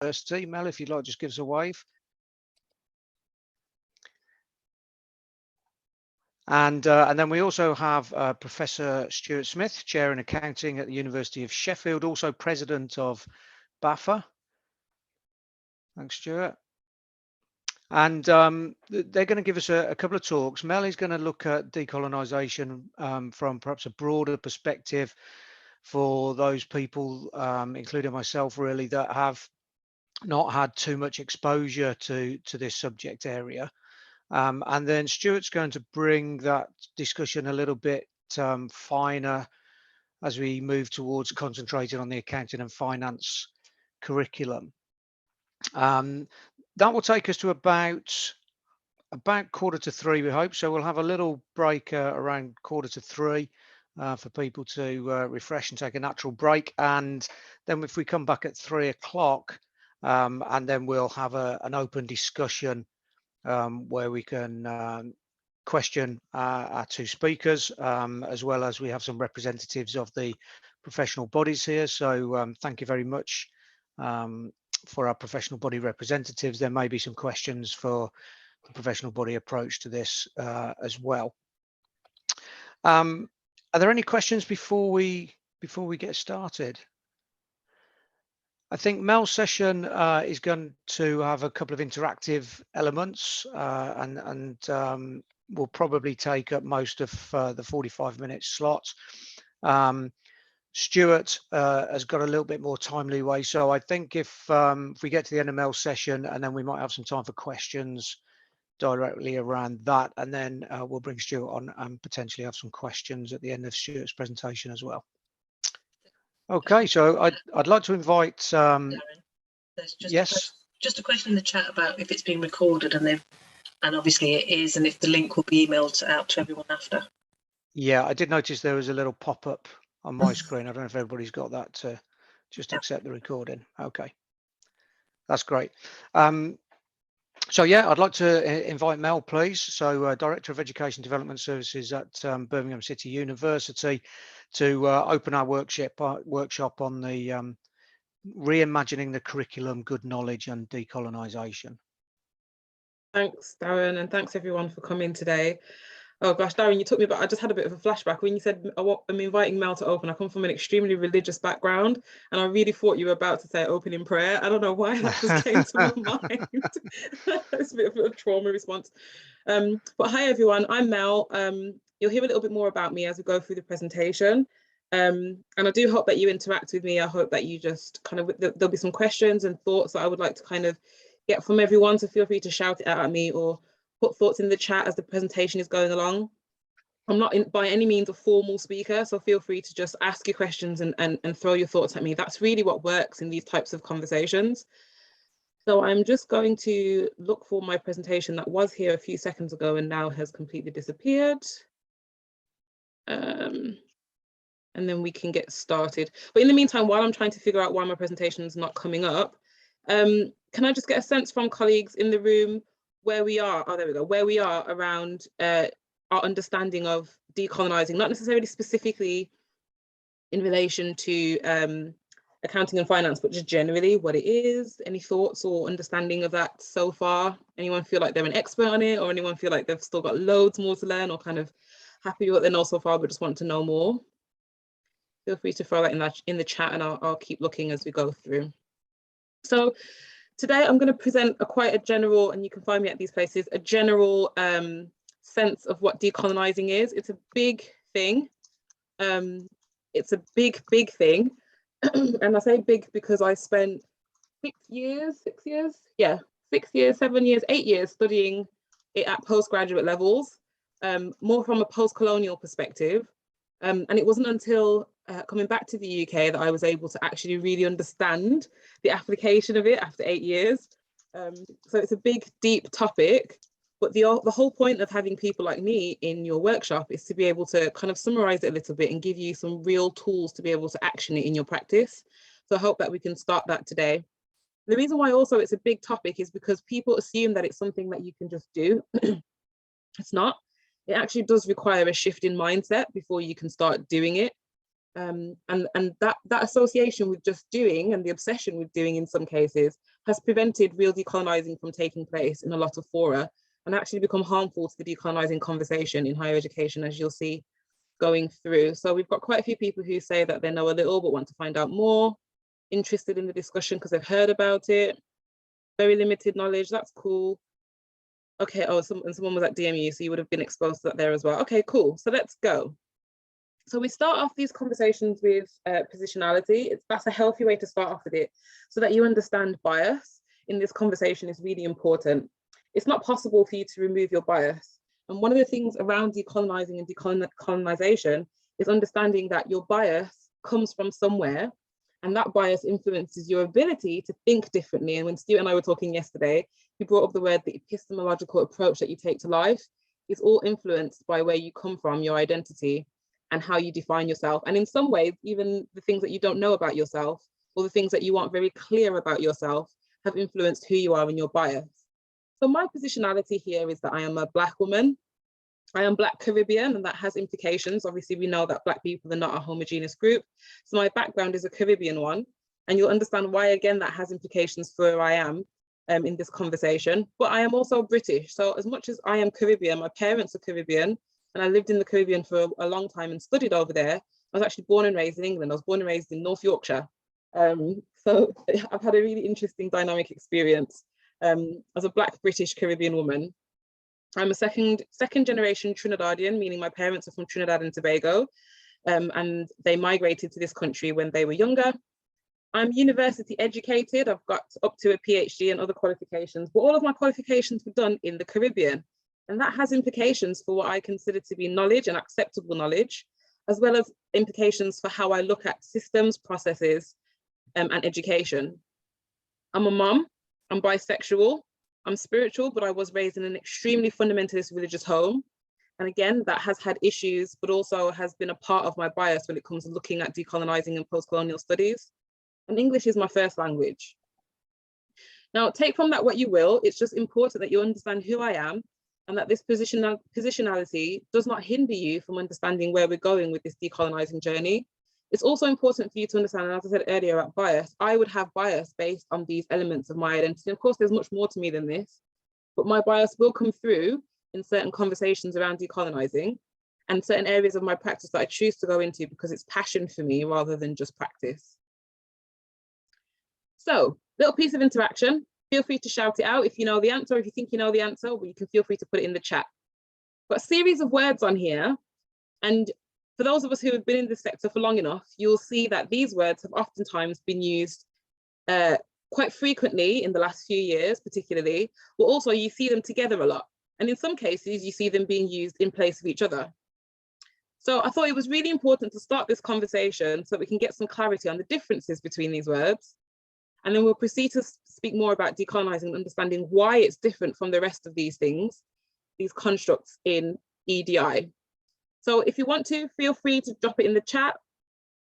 University. Mel, if you'd like, just give us a wave. And then we also have Professor Stuart Smith, Chair in Accounting at the University of Sheffield, also President of BAFA. Thanks, Stuart. And they're going to give us a couple of talks. Mel is going to look at decolonisation from perhaps a broader perspective for those people, including myself, really, that have not had too much exposure to this subject area. And then Stuart's going to bring that discussion a little bit finer as we move towards concentrating on the accounting and finance curriculum. That will take us to about 2:45, we hope. So we'll have a little break around 2:45 for people to refresh and take a natural break. And then if we come back at 3 o'clock, and then we'll have an open discussion where we can question our two speakers, as well as we have some representatives of the professional bodies here. So thank you very much for our professional body representatives. There may be some questions for the professional body approach to this as well. Are there any questions before we get started? I think Mel's session is going to have a couple of interactive elements, and will probably take up most of the 45-minute slot. Stuart has got a little bit more time leeway, so I think if we get to the end of Mel's session, and then we might have some time for questions directly around that, and then we'll bring Stuart on and potentially have some questions at the end of Stuart's presentation as well. Okay, so I'd like to invite. Darren, there's yes. Just a question in the chat about if it's being recorded, and obviously it is, and if the link will be emailed out to everyone after. Yeah, I did notice there was a little pop-up on my screen. I don't know if everybody's got that to just accept the recording. Okay, that's great. So yeah, I'd like to invite Mel, please. So Director of Education Development Services at Birmingham City University, to open our workshop on the reimagining the curriculum, good knowledge and decolonisation. Thanks, Darren, and thanks everyone for coming today. Oh gosh, Darren, you took me back. I just had a bit of a flashback when you said I'm inviting Mel to open. I come from an extremely religious background, and I really thought you were about to say open in prayer. I don't know why that just came to my mind. It's a bit of a trauma response. But hi everyone, I'm Mel. You'll hear a little bit more about me as we go through the presentation. And I do hope that you interact with me. I hope that you just kind of, there'll be some questions and thoughts that I would like to kind of get from everyone. So feel free to shout it out at me or put thoughts in the chat as the presentation is going along. I'm not by any means a formal speaker, so feel free to just ask your questions and throw your thoughts at me. That's really what works in these types of conversations. So I'm just going to look for my presentation that was here a few seconds ago and now has completely disappeared. And then we can get started. But in the meantime, while I'm trying to figure out why my presentation is not coming up, can I just get a sense from colleagues in the room where we are? Oh, there we go. Where we are around our understanding of decolonising, not necessarily specifically in relation to accounting and finance, but just generally what it is. Any thoughts or understanding of that so far? Anyone feel like they're an expert on it, or anyone feel like they've still got loads more to learn, or kind of happy with what they know so far but just want to know more? Feel free to throw that in the chat, and I'll keep looking as we go through. So today I'm going to present quite a general, and you can find me at these places, a general sense of what decolonising is. It's a big thing. It's a big thing. And I say big because I spent 6 years, 7 years, 8 years studying it at postgraduate levels, more from a post-colonial perspective. And it wasn't until coming back to the UK that I was able to actually really understand the application of it after 8 years. So it's a big, deep topic, but the whole point of having people like me in your workshop is to be able to kind of summarize it a little bit and give you some real tools to be able to action it in your practice. So I hope that we can start that today. The reason why also it's a big topic is because people assume that it's something that you can just do. It's not. It actually does require a shift in mindset before you can start doing it. And that association with just doing, and the obsession with doing in some cases, has prevented real decolonising from taking place in a lot of fora and actually become harmful to the decolonising conversation in higher education, as you'll see going through. So we've got quite a few people who say that they know a little but want to find out more, interested in the discussion because they've heard about it, very limited knowledge, that's cool. Okay, oh, someone was at DMU, so you would have been exposed to that there as well. Okay, cool, so let's go. So we start off these conversations with positionality. That's a healthy way to start off with it, so that you understand bias in this conversation is really important. It's not possible for you to remove your bias. And one of the things around decolonising and decolonisation is understanding that your bias comes from somewhere, and that bias influences your ability to think differently. And when Stuart and I were talking yesterday, he brought up the word, the epistemological approach that you take to life is all influenced by where you come from, your identity, and how you define yourself. And in some ways, even the things that you don't know about yourself, or the things that you aren't very clear about yourself, have influenced who you are and your bias. So my positionality here is that I am a Black woman. I am Black Caribbean, and that has implications. Obviously, we know that Black people are not a homogeneous group. So my background is a Caribbean one, and you'll understand why, again, that has implications for where I am in this conversation. But I am also British. So as much as I am Caribbean, my parents are Caribbean, and I lived in the Caribbean for a long time and studied over there. I was actually born and raised in England. I was born and raised in North Yorkshire. So I've had a really interesting dynamic experience as a Black British Caribbean woman. I'm a second generation Trinidadian, meaning my parents are from Trinidad and Tobago, and they migrated to this country when they were younger. I'm university educated. I've got up to a PhD and other qualifications, but all of my qualifications were done in the Caribbean. And that has implications for what I consider to be knowledge and acceptable knowledge, as well as implications for how I look at systems, processes, and education. I'm a mom, I'm bisexual, I'm spiritual, but I was raised in an extremely fundamentalist religious home. And again, that has had issues, but also has been a part of my bias when it comes to looking at decolonising and post-colonial studies. And English is my first language. Now, take from that what you will. It's just important that you understand who I am, and that this positionality does not hinder you from understanding where we're going with this decolonising journey. It's also important for you to understand, and as I said earlier about bias, I would have bias based on these elements of my identity. Of course, there's much more to me than this, but my bias will come through in certain conversations around decolonising and certain areas of my practice that I choose to go into because it's passion for me rather than just practice. So, little piece of interaction. Feel free to shout it out if you know the answer, or if you think you know the answer, or you can feel free to put it in the chat. Got a series of words on here, and for those of us who have been in this sector for long enough, you'll see that these words have oftentimes been used quite frequently in the last few years, particularly, but also you see them together a lot. And in some cases, you see them being used in place of each other. So I thought it was really important to start this conversation so we can get some clarity on the differences between these words. And then we'll proceed to speak more about decolonising and understanding why it's different from the rest of these things, these constructs in EDI. So if you want to, feel free to drop it in the chat.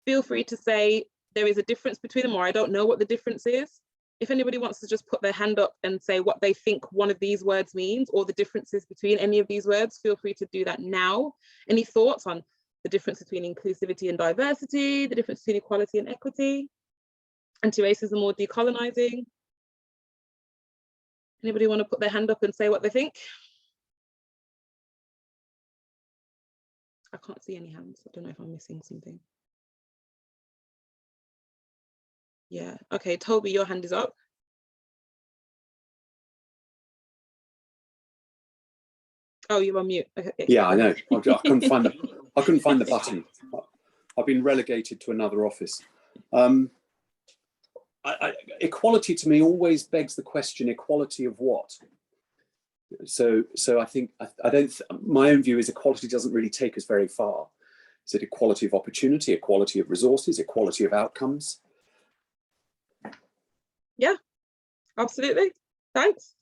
Feel free to say there is a difference between them, or I don't know what the difference is. If anybody wants to just put their hand up and say what they think one of these words means, or the differences between any of these words, feel free to do that now. Any thoughts on the difference between inclusivity and diversity, the difference between equality and equity, anti-racism or decolonising? Anybody want to put their hand up and say what they think? I can't see any hands. I don't know if I'm missing something. Yeah, okay, Toby, your hand is up. Oh, you're on mute. Okay. Yeah, I know. I couldn't find the button. I've been relegated to another office. Equality to me always begs the question: equality of what? So I think my own view is equality doesn't really take us very far. Is it equality of opportunity, equality of resources, equality of outcomes? Yeah, absolutely. Thanks.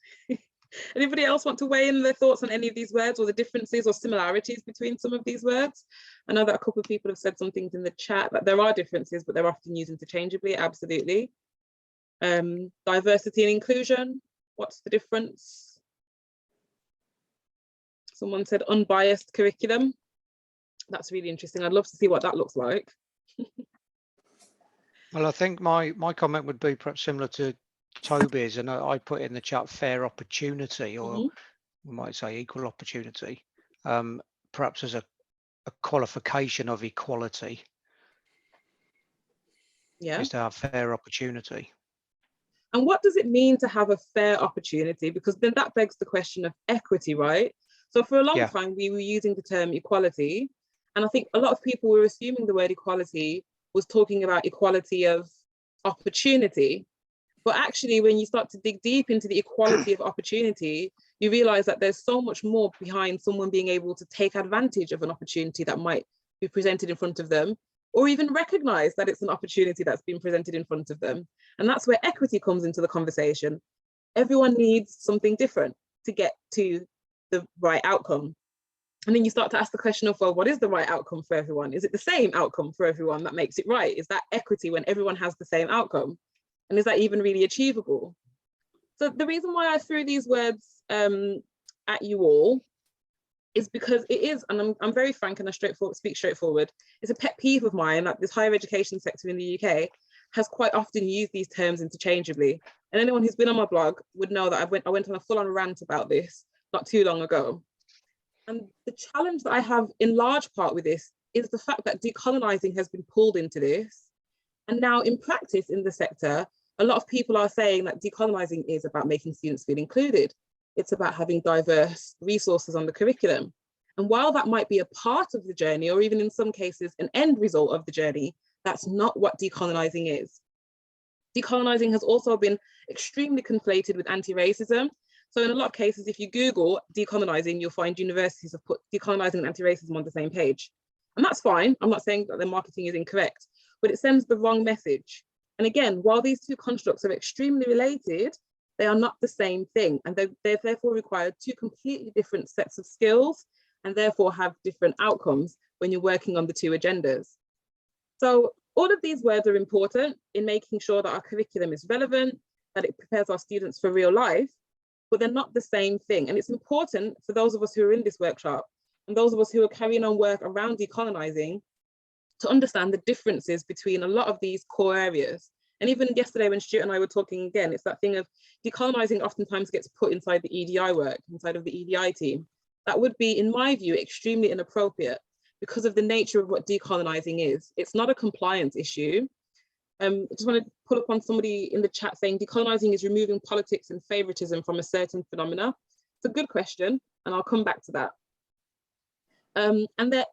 Anybody else want to weigh in their thoughts on any of these words, or the differences or similarities between some of these words? I know that a couple of people have said some things in the chat that there are differences, but they're often used interchangeably. Absolutely. Diversity and inclusion, what's the difference? Someone said unbiased curriculum. That's really interesting. I'd love to see what that looks like. Well, I think my comment would be perhaps similar to Toby's, and I put in the chat fair opportunity, or Mhm. we might say equal opportunity, perhaps as a qualification of equality, Yeah. is to have fair opportunity. And what does it mean to have a fair opportunity? Because then that begs the question of equity, right? So for a long time, we were using the term equality. And I think a lot of people were assuming the word equality was talking about equality of opportunity. But actually, when you start to dig deep into the equality of opportunity, you realize that there's so much more behind someone being able to take advantage of an opportunity that might be presented in front of them, or even recognize that it's an opportunity that's been presented in front of them. And that's where equity comes into the conversation. Everyone needs something different to get to the right outcome. And then you start to ask the question of, well, what is the right outcome for everyone? Is it the same outcome for everyone that makes it right? Is that equity when everyone has the same outcome? And is that even really achievable? So the reason why I threw these words at you all is because it is, and I'm very frank and I speak straightforward, it's a pet peeve of mine that this higher education sector in the UK has quite often used these terms interchangeably. And anyone who's been on my blog would know that I went on a full-on rant about this not too long ago. And the challenge that I have in large part with this is the fact that decolonising has been pulled into this. And now in practice in the sector, a lot of people are saying that decolonising is about making students feel included. It's about having diverse resources on the curriculum. And while that might be a part of the journey, or even in some cases an end result of the journey, that's not what decolonising is. Decolonising has also been extremely conflated with anti-racism. So in a lot of cases, if you Google decolonising, you'll find universities have put decolonising and anti-racism on the same page. And that's fine. I'm not saying that their marketing is incorrect, but it sends the wrong message. And again, while these two constructs are extremely related, they are not the same thing. And they therefore require two completely different sets of skills and therefore have different outcomes when you're working on the two agendas. So all of these words are important in making sure that our curriculum is relevant, that it prepares our students for real life, but they're not the same thing. And it's important for those of us who are in this workshop and those of us who are carrying on work around decolonising to understand the differences between a lot of these core areas. And even yesterday when Stuart and I were talking again, it's that thing of decolonising oftentimes gets put inside the EDI work, inside of the EDI team. That would be, in my view, extremely inappropriate because of the nature of what decolonising is. It's not a compliance issue. I just want to pull upon somebody in the chat saying decolonising is removing politics and favouritism from a certain phenomena. It's a good question, and I'll come back to that. And there,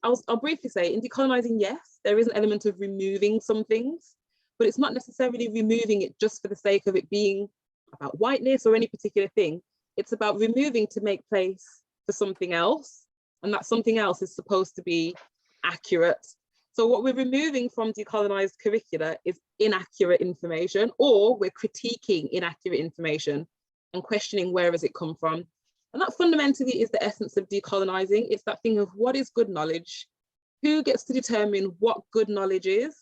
I'll briefly say, in decolonising, yes, there is an element of removing some things, but it's not necessarily removing it just for the sake of it being about whiteness or any particular thing. It's about removing to make place for something else, and that something else is supposed to be accurate. So what we're removing from decolonised curricula is inaccurate information, or we're critiquing inaccurate information and questioning where has it come from. And that fundamentally is the essence of decolonising. It's that thing of what is good knowledge, who gets to determine what good knowledge is,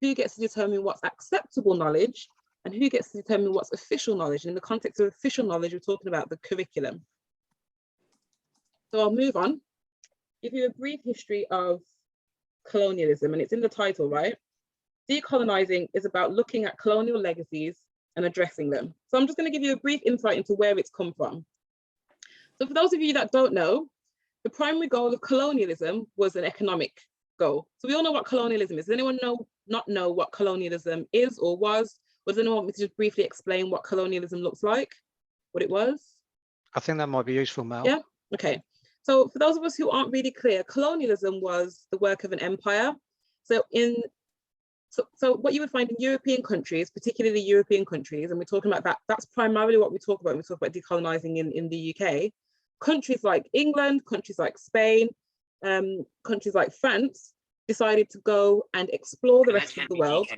who gets to determine what's acceptable knowledge, and who gets to determine what's official knowledge. And in the context of official knowledge, we're talking about the curriculum. So I'll move on. Give you a brief history of colonialism, and it's in the title, right? Decolonising is about looking at colonial legacies and addressing them. So I'm just going to give you a brief insight into where it's come from. So for those of you that don't know, the primary goal of colonialism was an economic goal. So we all know what colonialism is. Does anyone not know what colonialism is or was? Or does anyone want me to just briefly explain what colonialism looks like, what it was? I think that might be useful, Mel. Yeah, okay. So for those of us who aren't really clear, colonialism was the work of an empire. So what you would find in European countries, particularly European countries, and we're talking about that, that's primarily what we talk about when we talk about decolonising in the UK. Countries like England, countries like Spain, countries like France decided to go and explore the rest of the world.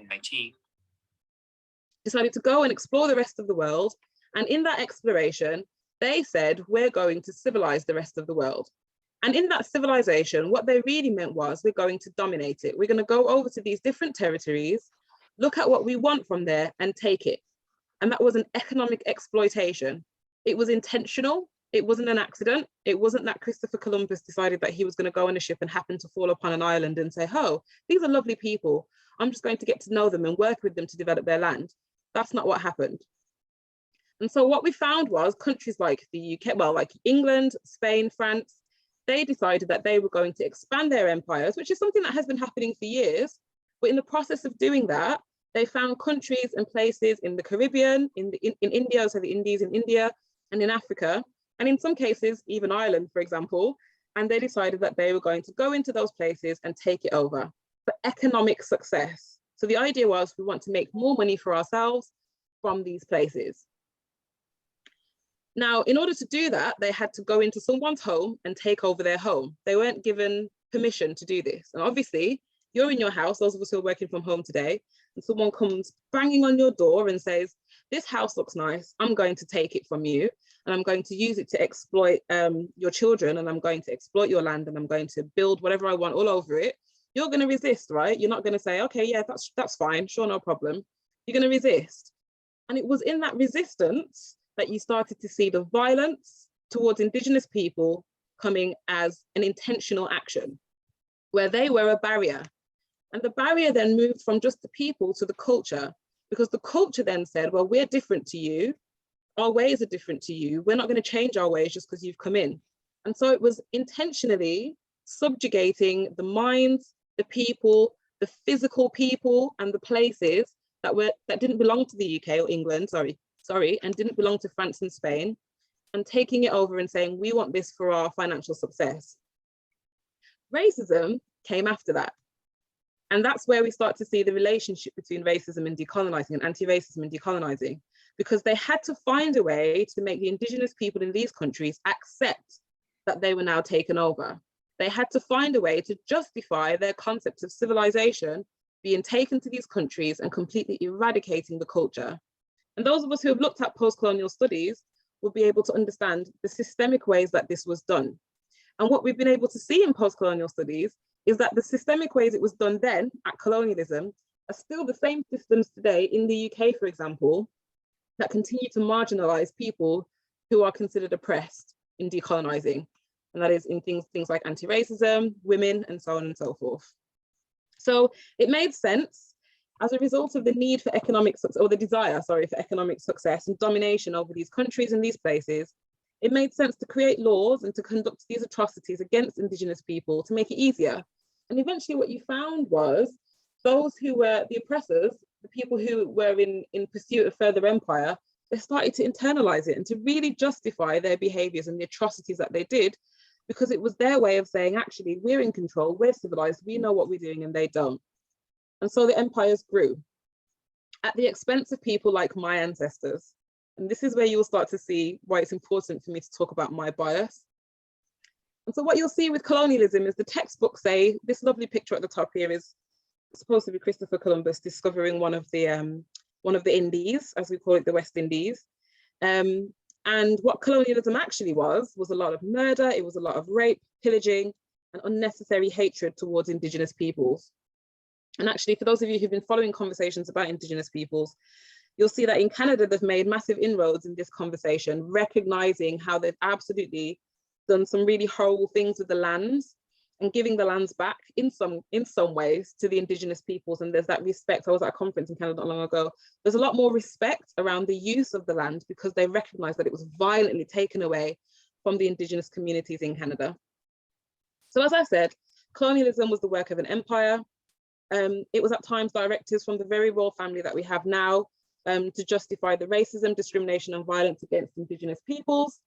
And in that exploration, they said, we're going to civilize the rest of the world. And in that civilization, what they really meant was we're going to dominate it. We're going to go over to these different territories, look at what we want from there and take it. And that was an economic exploitation. It was intentional. It wasn't an accident. It wasn't that Christopher Columbus decided that he was going to go on a ship and happen to fall upon an island and say, oh, these are lovely people. I'm just going to get to know them and work with them to develop their land. That's not what happened. And so what we found was countries like the UK, well, like England, Spain, France, they decided that they were going to expand their empires, which is something that has been happening for years. But in the process of doing that, they found countries and places in the Caribbean, in India, so the Indies in India, and in Africa, and in some cases, even Ireland, for example, and they decided that they were going to go into those places and take it over for economic success. So the idea was we want to make more money for ourselves from these places. Now, in order to do that, they had to go into someone's home and take over their home. They weren't given permission to do this. And obviously, you're in your house, those of us who are working from home today, and someone comes banging on your door and says, this house looks nice, I'm going to take it from you, and I'm going to use it to exploit your children, and I'm going to exploit your land, and I'm going to build whatever I want all over it. You're going to resist, right? You're not going to say, okay, yeah, that's fine, sure, no problem. You're going to resist. And it was in that resistance that you started to see the violence towards Indigenous people coming as an intentional action, where they were a barrier. And the barrier then moved from just the people to the culture, because the culture then said, well, we're different to you. Our ways are different to you. We're not going to change our ways just because you've come in. And so it was intentionally subjugating the minds, the people, the physical people and the places that didn't belong to the UK or England, and didn't belong to France and Spain, and taking it over and saying, we want this for our financial success. Racism came after that. And that's where we start to see the relationship between racism and decolonizing, and anti-racism and decolonizing, because they had to find a way to make the Indigenous people in these countries accept that they were now taken over. They had to find a way to justify their concepts of civilization being taken to these countries and completely eradicating the culture. And those of us who have looked at post-colonial studies will be able to understand the systemic ways that this was done. And what we've been able to see in post-colonial studies is that the systemic ways it was done then at colonialism are still the same systems today in the UK, for example, that continue to marginalize people who are considered oppressed in decolonizing. And that is in things like anti-racism, women, and so on and so forth. So it made sense as a result of the need for economic success, or the desire, sorry, for economic success and domination over these countries and these places. It made sense to create laws and to conduct these atrocities against Indigenous people to make it easier. And eventually what you found was those who were the oppressors, the people who were in pursuit of further empire, they started to internalize it and to really justify their behaviors and the atrocities that they did, because it was their way of saying, actually, we're in control, we're civilized, we know what we're doing, and they don't. And so the empires grew at the expense of people like my ancestors. And this is where you will start to see why it's important for me to talk about my bias. And so what you'll see with colonialism is the textbooks say, this lovely picture at the top here is supposed to be Christopher Columbus discovering one of the Indies, as we call it, the West Indies. And what colonialism actually was a lot of murder, it was a lot of rape, pillaging, and unnecessary hatred towards Indigenous peoples. And actually, for those of you who've been following conversations about Indigenous peoples, you'll see that in Canada, they've made massive inroads in this conversation, recognizing how they've absolutely done some really horrible things with the lands and giving the lands back in some ways to the Indigenous peoples. And there's that respect. I was at a conference in Canada not long ago. There's a lot more respect around the use of the land because they recognize that it was violently taken away from the Indigenous communities in Canada. So as I said, colonialism was the work of an empire. It was at times directives from the very royal family that we have now to justify the racism, discrimination, and violence against Indigenous peoples.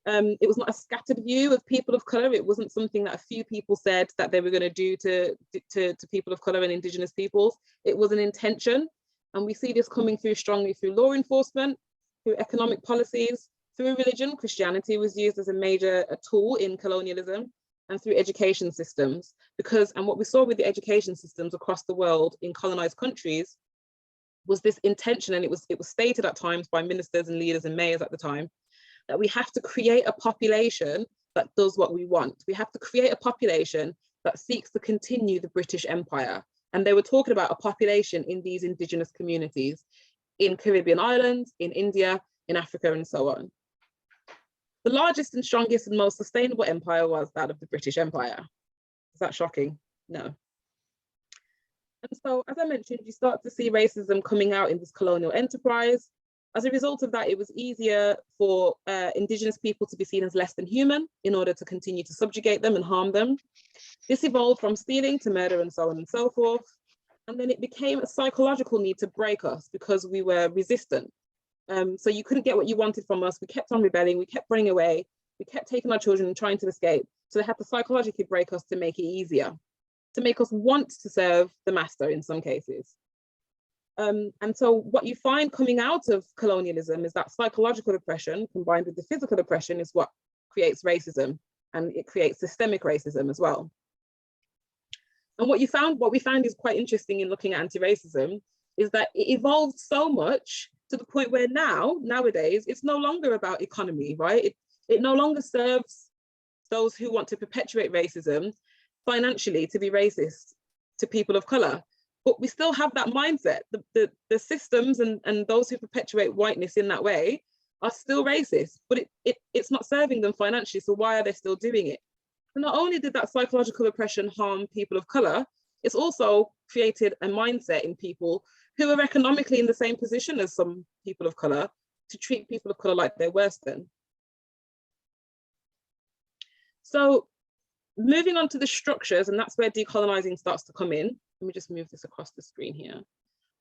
It was not a scattered view of people of colour. It wasn't something that a few people said that they were going to do to people of colour and Indigenous peoples. It was an intention. And we see this coming through strongly through law enforcement, through economic policies, through religion. Christianity was used as a major tool in colonialism, and through education systems. And what we saw with the education systems across the world in colonized countries was this intention, and it was stated at times by ministers and leaders and mayors at the time, that we have to create a population that does what we want. We have to create a population that seeks to continue the British Empire. And they were talking about a population in these Indigenous communities, in Caribbean islands, in India, in Africa, and so on. The largest and strongest and most sustainable empire was that of the British Empire. Is that shocking? No. And so, as I mentioned, you start to see racism coming out in this colonial enterprise. As a result of that, it was easier for Indigenous people to be seen as less than human in order to continue to subjugate them and harm them. This evolved from stealing to murder and so on and so forth. And then it became a psychological need to break us because we were resistant. So you couldn't get what you wanted from us. We kept on rebelling, we kept running away, we kept taking our children and trying to escape. So they had to psychologically break us to make it easier, to make us want to serve the master in some cases. And so what you find coming out of colonialism is that psychological oppression combined with the physical oppression is what creates racism, and it creates systemic racism as well. And what we found is quite interesting in looking at anti-racism is that it evolved so much to the point where nowadays, it's no longer about economy, right? It no longer serves those who want to perpetuate racism financially to be racist to people of color. But we still have that mindset. The systems and those who perpetuate whiteness in that way are still racist, but it's not serving them financially. So why are they still doing it? And not only did that psychological oppression harm people of color, it's also created a mindset in people who are economically in the same position as some people of color to treat people of color like they're worse than. So moving on to the structures, and that's where decolonizing starts to come in. Let me just move this across the screen here.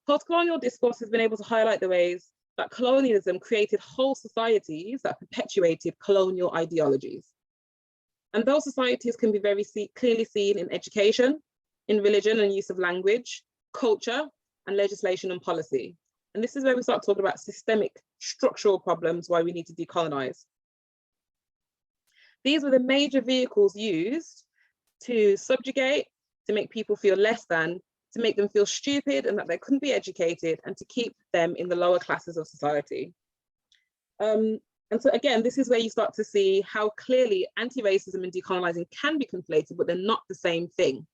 Post-colonial discourse has been able to highlight the ways that colonialism created whole societies that perpetuated colonial ideologies. And those societies can be very clearly seen in education, in religion and use of language, culture, and legislation and policy. And this is where we start talking about systemic structural problems why we need to decolonize. These were the major vehicles used to subjugate, to make people feel less than, to make them feel stupid and that they couldn't be educated, and to keep them in the lower classes of society. And so again, this is where you start to see how clearly anti-racism and decolonizing can be conflated, but they're not the same thing.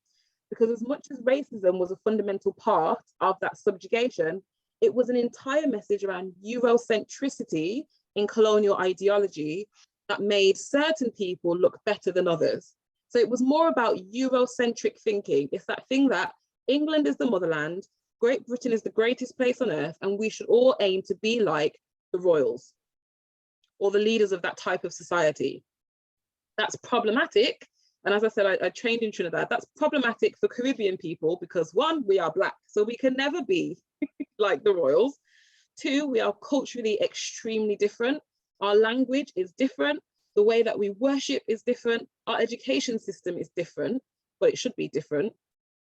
Because as much as racism was a fundamental part of that subjugation, it was an entire message around Eurocentricity in colonial ideology that made certain people look better than others. So it was more about Eurocentric thinking. It's that thing that England is the motherland, Great Britain is the greatest place on earth, and we should all aim to be like the royals or the leaders of that type of society. That's problematic. And as I said, I trained in Trinidad. That's problematic for Caribbean people because one, we are Black, so we can never be like the royals. Two, we are culturally extremely different. Our language is different. The way that we worship is different. Our education system is different, but it should be different.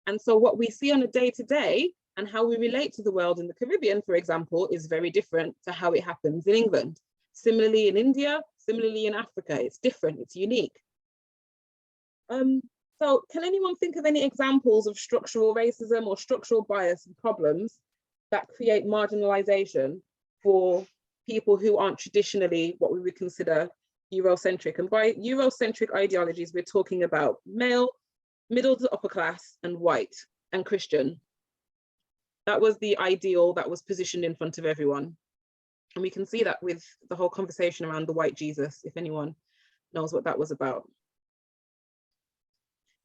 And so what we see on a day-to-day and how we relate to the world in the Caribbean, for example, is very different to how it happens in England. Similarly in India, similarly in Africa, it's different, it's unique. So can anyone think of any examples of structural racism or structural bias and problems that create marginalization for people who aren't traditionally what we would consider Eurocentric? And by Eurocentric ideologies, we're talking about male, middle to upper class, and white and Christian. That was the ideal that was positioned in front of everyone. And we can see that with the whole conversation around the white Jesus, if anyone knows what that was about.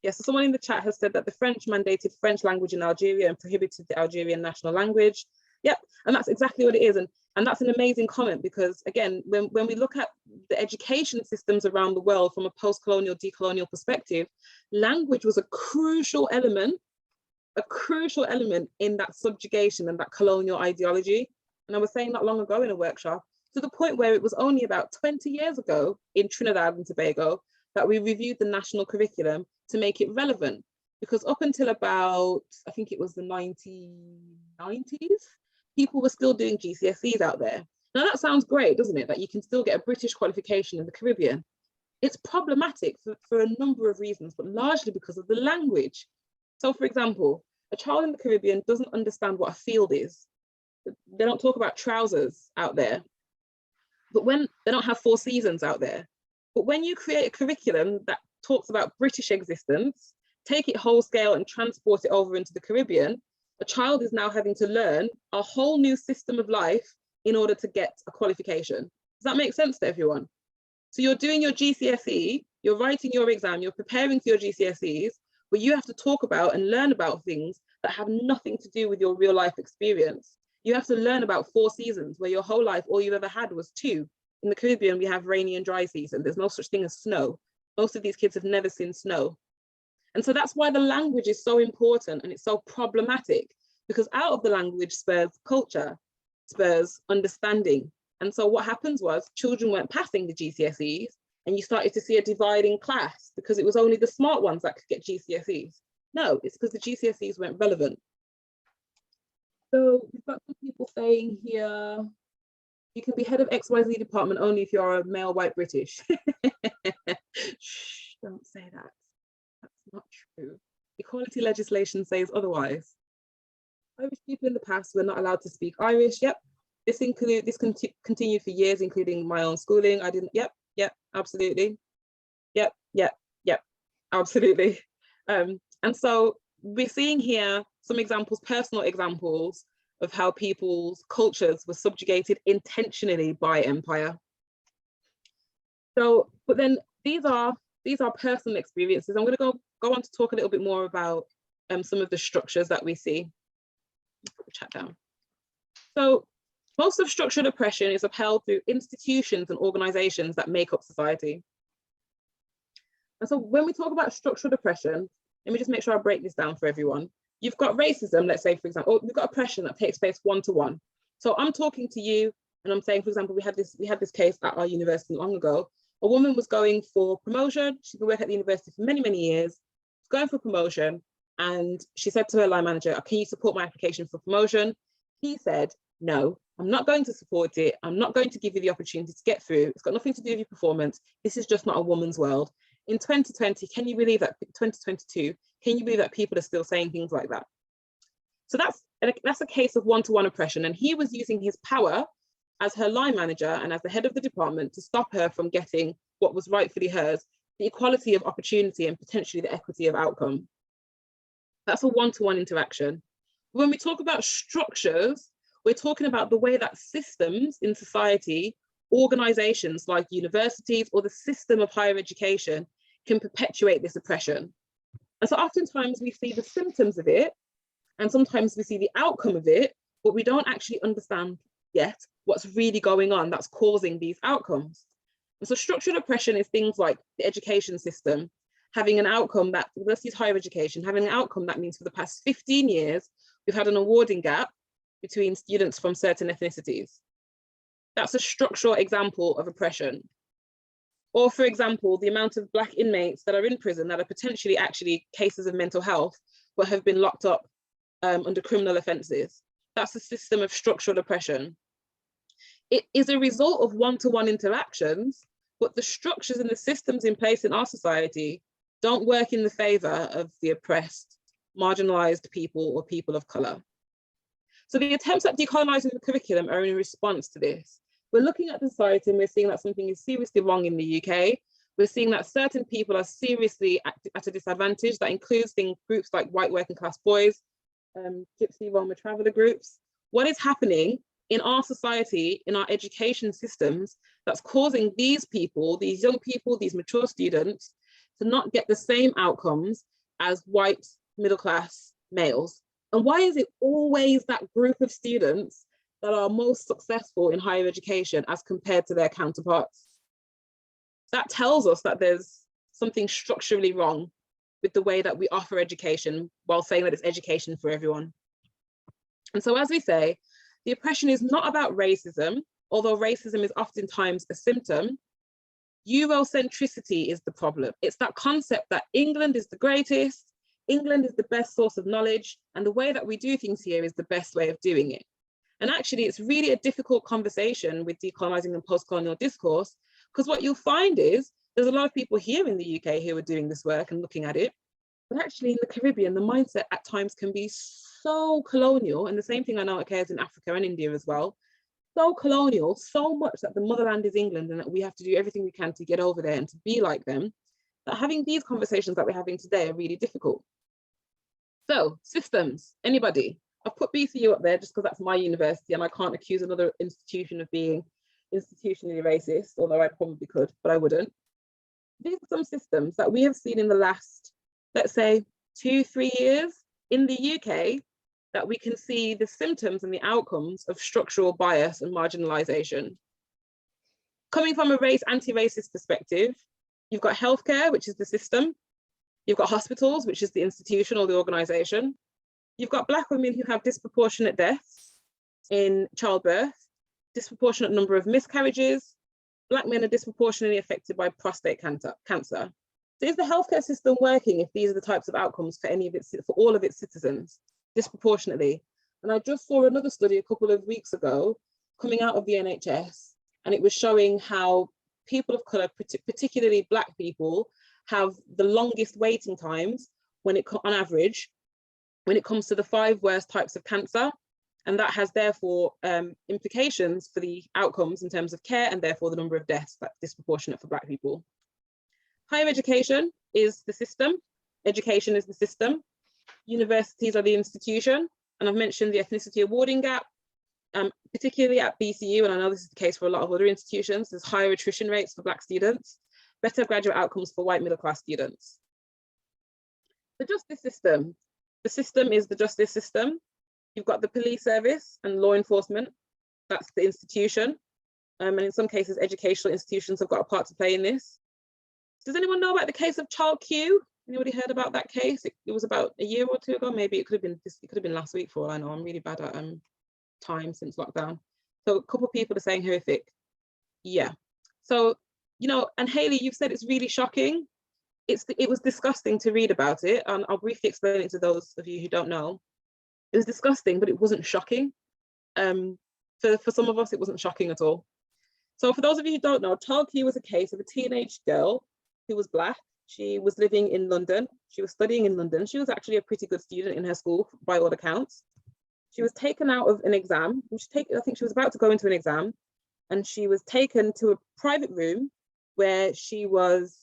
Yes, so someone in the chat has said that the French mandated French language in Algeria and prohibited the Algerian national language. Yep, and that's exactly what it is. And that's an amazing comment because, again, when we look at the education systems around the world from a post-colonial, decolonial perspective, language was a crucial element in that subjugation and that colonial ideology. And I was saying not long ago in a workshop, to the point where it was only about 20 years ago in Trinidad and Tobago that we reviewed the national curriculum to make it relevant. Because up until about, I think it was the 1990s, people were still doing GCSEs out there. Now that sounds great, doesn't it? That you can still get a British qualification in the Caribbean. It's problematic for a number of reasons, but largely because of the language. So for example, a child in the Caribbean doesn't understand what a field is. They don't talk about trousers out there, but when they don't have 4 seasons out there. But when you create a curriculum that talks about British existence, take it whole scale and transport it over into the Caribbean, a child is now having to learn a whole new system of life in order to get a qualification. Does that make sense to everyone? So you're doing your GCSE, you're writing your exam, you're preparing for your GCSEs, but you have to talk about and learn about things that have nothing to do with your real life experience. You have to learn about 4 seasons where your whole life, all you've ever had was 2. In the Caribbean, we have rainy and dry season. There's no such thing as snow. Most of these kids have never seen snow. And so that's why the language is so important and it's so problematic, because out of the language spurs culture, spurs understanding. And so what happens was children weren't passing the GCSEs, and you started to see a divide in class because it was only the smart ones that could get GCSEs. No, it's because the GCSEs weren't relevant. So we've got some people saying here, you can be head of XYZ department only if you're a male white British. Shh, don't say that. That's not true. Equality legislation says otherwise. Irish people in the past were not allowed to speak Irish. Yep. This continued for years, including my own schooling. I didn't, yep, absolutely. Yep, absolutely. And so we're seeing here some examples, personal examples of how people's cultures were subjugated intentionally by empire. So, but then these are personal experiences. I'm going to go on to talk a little bit more about some of the structures that we see. Put the chat down. So most of structural oppression is upheld through institutions and organizations that make up society. And so when we talk about structural oppression, let me just make sure I break this down for everyone. You've got racism, let's say, for example, we've got oppression that takes place one-to-one. So I'm talking to you and I'm saying, for example, we had this case at our university long ago. A woman was going for promotion. She's been working at the university for many, many years, going for promotion. And she said to her line manager, can you support my application for promotion? He said, no, I'm not going to support it. I'm not going to give you the opportunity to get through. It's got nothing to do with your performance. This is just not a woman's world. In 2020, can you believe that, 2022, can you believe that people are still saying things like that? So that's a case of one-to-one oppression. And he was using his power as her line manager and as the head of the department to stop her from getting what was rightfully hers, the equality of opportunity and potentially the equity of outcome. That's a one-to-one interaction. When we talk about structures, we're talking about the way that systems in society, organizations like universities or the system of higher education can perpetuate this oppression. And so oftentimes we see the symptoms of it, and sometimes we see the outcome of it, but we don't actually understand yet what's really going on that's causing these outcomes. And so structural oppression is things like the education system having an outcome that, let's use higher education, having an outcome that means for the past 15 years, we've had an awarding gap between students from certain ethnicities. That's a structural example of oppression. Or for example, the amount of Black inmates that are in prison that are potentially actually cases of mental health, but have been locked up under criminal offences. That's a system of structural oppression. It is a result of one-to-one interactions, but the structures and the systems in place in our society don't work in the favour of the oppressed, marginalised people or people of colour. So the attempts at decolonising the curriculum are in response to this. We're looking at the society and we're seeing that something is seriously wrong in the UK. We're seeing that certain people are seriously at a disadvantage. That includes groups like white working class boys, Gypsy, Roma, traveller groups. What is happening in our society, in our education systems, that's causing these people, these young people, these mature students, to not get the same outcomes as white middle class males? And why is it always that group of students that are most successful in higher education as compared to their counterparts? That tells us that there's something structurally wrong with the way that we offer education while saying that it's education for everyone. And so as we say, the oppression is not about racism, although racism is oftentimes a symptom. Eurocentricity is the problem. It's that concept that England is the greatest, England is the best source of knowledge, and the way that we do things here is the best way of doing it. And actually, it's really a difficult conversation with decolonising and post-colonial discourse, because what you'll find is there's a lot of people here in the UK who are doing this work and looking at it, but actually in the Caribbean, the mindset at times can be so colonial, and the same thing I know occurs in Africa and India as well, so colonial, so much that the motherland is England and that we have to do everything we can to get over there and to be like them, that having these conversations that we're having today are really difficult. So, systems, anybody? I've put BCU up there just because that's my university and I can't accuse another institution of being institutionally racist, although I probably could, but I wouldn't. These are some systems that we have seen in the last, let's say, 2-3 years in the UK that we can see the symptoms and the outcomes of structural bias and marginalisation. Coming from a anti-racist perspective, you've got healthcare, which is the system. You've got hospitals, which is the institution or the organisation. You've got Black women who have disproportionate deaths in childbirth, disproportionate number of miscarriages. Black men are disproportionately affected by prostate cancer. So is the healthcare system working if these are the types of outcomes for for all of its citizens, disproportionately? And I just saw another study a couple of weeks ago coming out of the NHS, and it was showing how people of colour, particularly Black people, have the longest waiting times on average, when it comes to the 5 worst types of cancer. And that has therefore implications for the outcomes in terms of care and therefore the number of deaths that's disproportionate for Black people. Higher education is the system. Education is the system. Universities are the institution. And I've mentioned the ethnicity awarding gap, particularly at BCU, and I know this is the case for a lot of other institutions. There's higher attrition rates for Black students, better graduate outcomes for white middle-class students. The justice system. The system is the justice system. You've got the police service and law enforcement. That's the institution. And in some cases, educational institutions have got a part to play in this. Does anyone know about the case of Child Q? Anybody heard about that case? It was about a year or 2 ago. Maybe it could have been last week for all I know. I'm really bad at time since lockdown. So a couple of people are saying horrific. Yeah. So, you know, and Hayley, you've said it's really shocking. It was disgusting to read about it. And I'll briefly explain it to those of you who don't know. It was disgusting, but it wasn't shocking. For some of us, it wasn't shocking at all. So for those of you who don't know, Child Q was a case of a teenage girl who was Black. She was living in London. She was studying in London. She was actually a pretty good student in her school, by all accounts. She was taken out of an exam. I think she was about to go into an exam, and she was taken to a private room where she was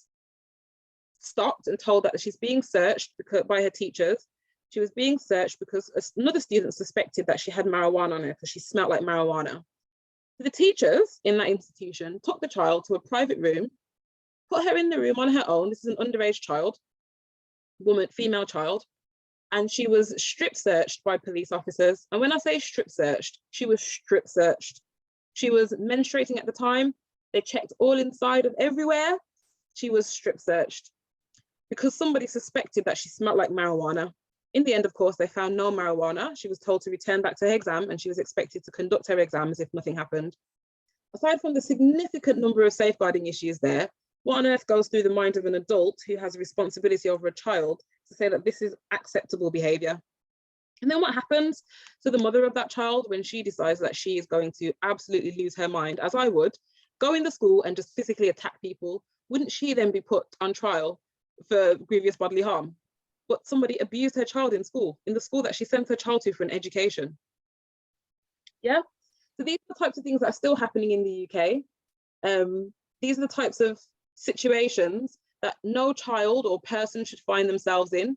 stopped and told that she's being searched by her teachers. She was being searched because another student suspected that she had marijuana on her because she smelled like marijuana. So the teachers in that institution took the child to a private room, put her in the room on her own. This is an underage child, female child, and she was strip searched by police officers. And when I say strip searched, she was strip searched. She was menstruating at the time. They checked all inside of everywhere. She was strip searched because somebody suspected that she smelled like marijuana. In the end, of course, they found no marijuana. She was told to return back to her exam, and she was expected to conduct her exam as if nothing happened. Aside from the significant number of safeguarding issues there, what on earth goes through the mind of an adult who has a responsibility over a child to say that this is acceptable behavior? And then what happens to the mother of that child when she decides that she is going to absolutely lose her mind, as I would, go in the school and just physically attack people? Wouldn't she then be put on trial for grievous bodily harm? But somebody abused her child in school, in the school that she sent her child to for an education. Yeah, so these are the types of things that are still happening in the UK. These are the types of situations that no child or person should find themselves in.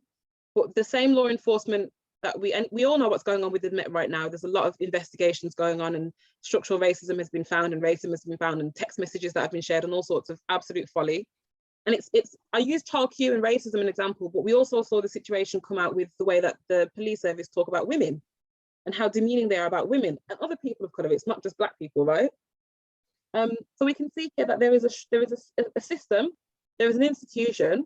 But the same law enforcement that we all know what's going on with the Met right now. There's a lot of investigations going on, and structural racism has been found, and racism has been found, and text messages that have been shared, and all sorts of absolute folly. And I use Child Q and racism as an example, but we also saw the situation come out with the way that the police service talk about women and how demeaning they are about women and other people of colour. It's not just Black people, right? So we can see here that there is a system, there is an institution,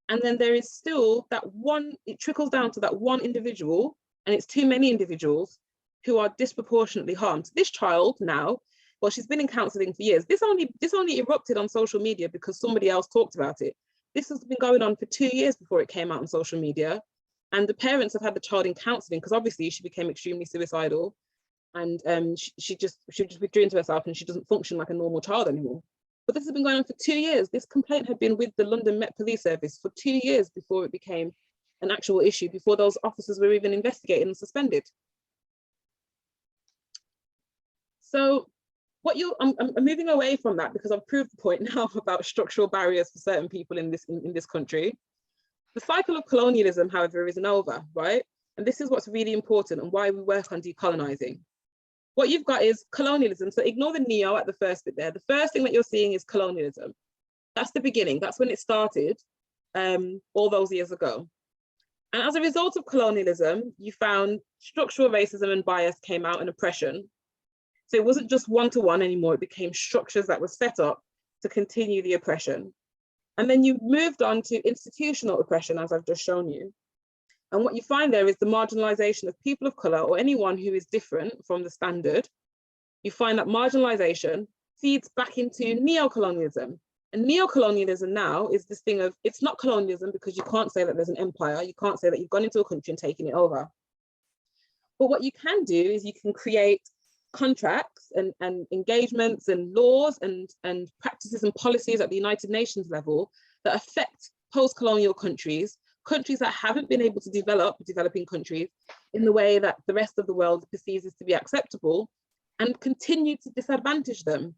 and then there is still that one, it trickles down to that one individual, and it's too many individuals who are disproportionately harmed. This child now, well, she's been in counselling for years. This only erupted on social media because somebody else talked about it. This has been going on for 2 years before it came out on social media. And the parents have had the child in counselling because obviously she became extremely suicidal, and she just withdrew into herself, and she doesn't function like a normal child anymore. But this has been going on for 2 years. This complaint had been with the London Met Police Service for 2 years before it became an actual issue, before those officers were even investigated and suspended. So I'm moving away from that because I've proved the point now about structural barriers for certain people in this country. The cycle of colonialism, however, isn't over, right? And this is what's really important and why we work on decolonising. What you've got is colonialism. So ignore the neo at the first bit there. The first thing that you're seeing is colonialism. That's the beginning. That's when it started all those years ago. And as a result of colonialism, you found structural racism and bias came out, and oppression. So it wasn't just one-to-one anymore, it became structures that were set up to continue the oppression. And then you moved on to institutional oppression, as I've just shown you. And what you find there is the marginalization of people of color or anyone who is different from the standard. You find that marginalization feeds back into neocolonialism. And neocolonialism now is this thing of, it's not colonialism because you can't say that there's an empire. You can't say that you've gone into a country and taken it over. But what you can do is you can create contracts and engagements and laws and practices and policies at the United Nations level that affect post-colonial countries, countries that haven't been able to develop, developing countries, in the way that the rest of the world perceives as to be acceptable, and continue to disadvantage them.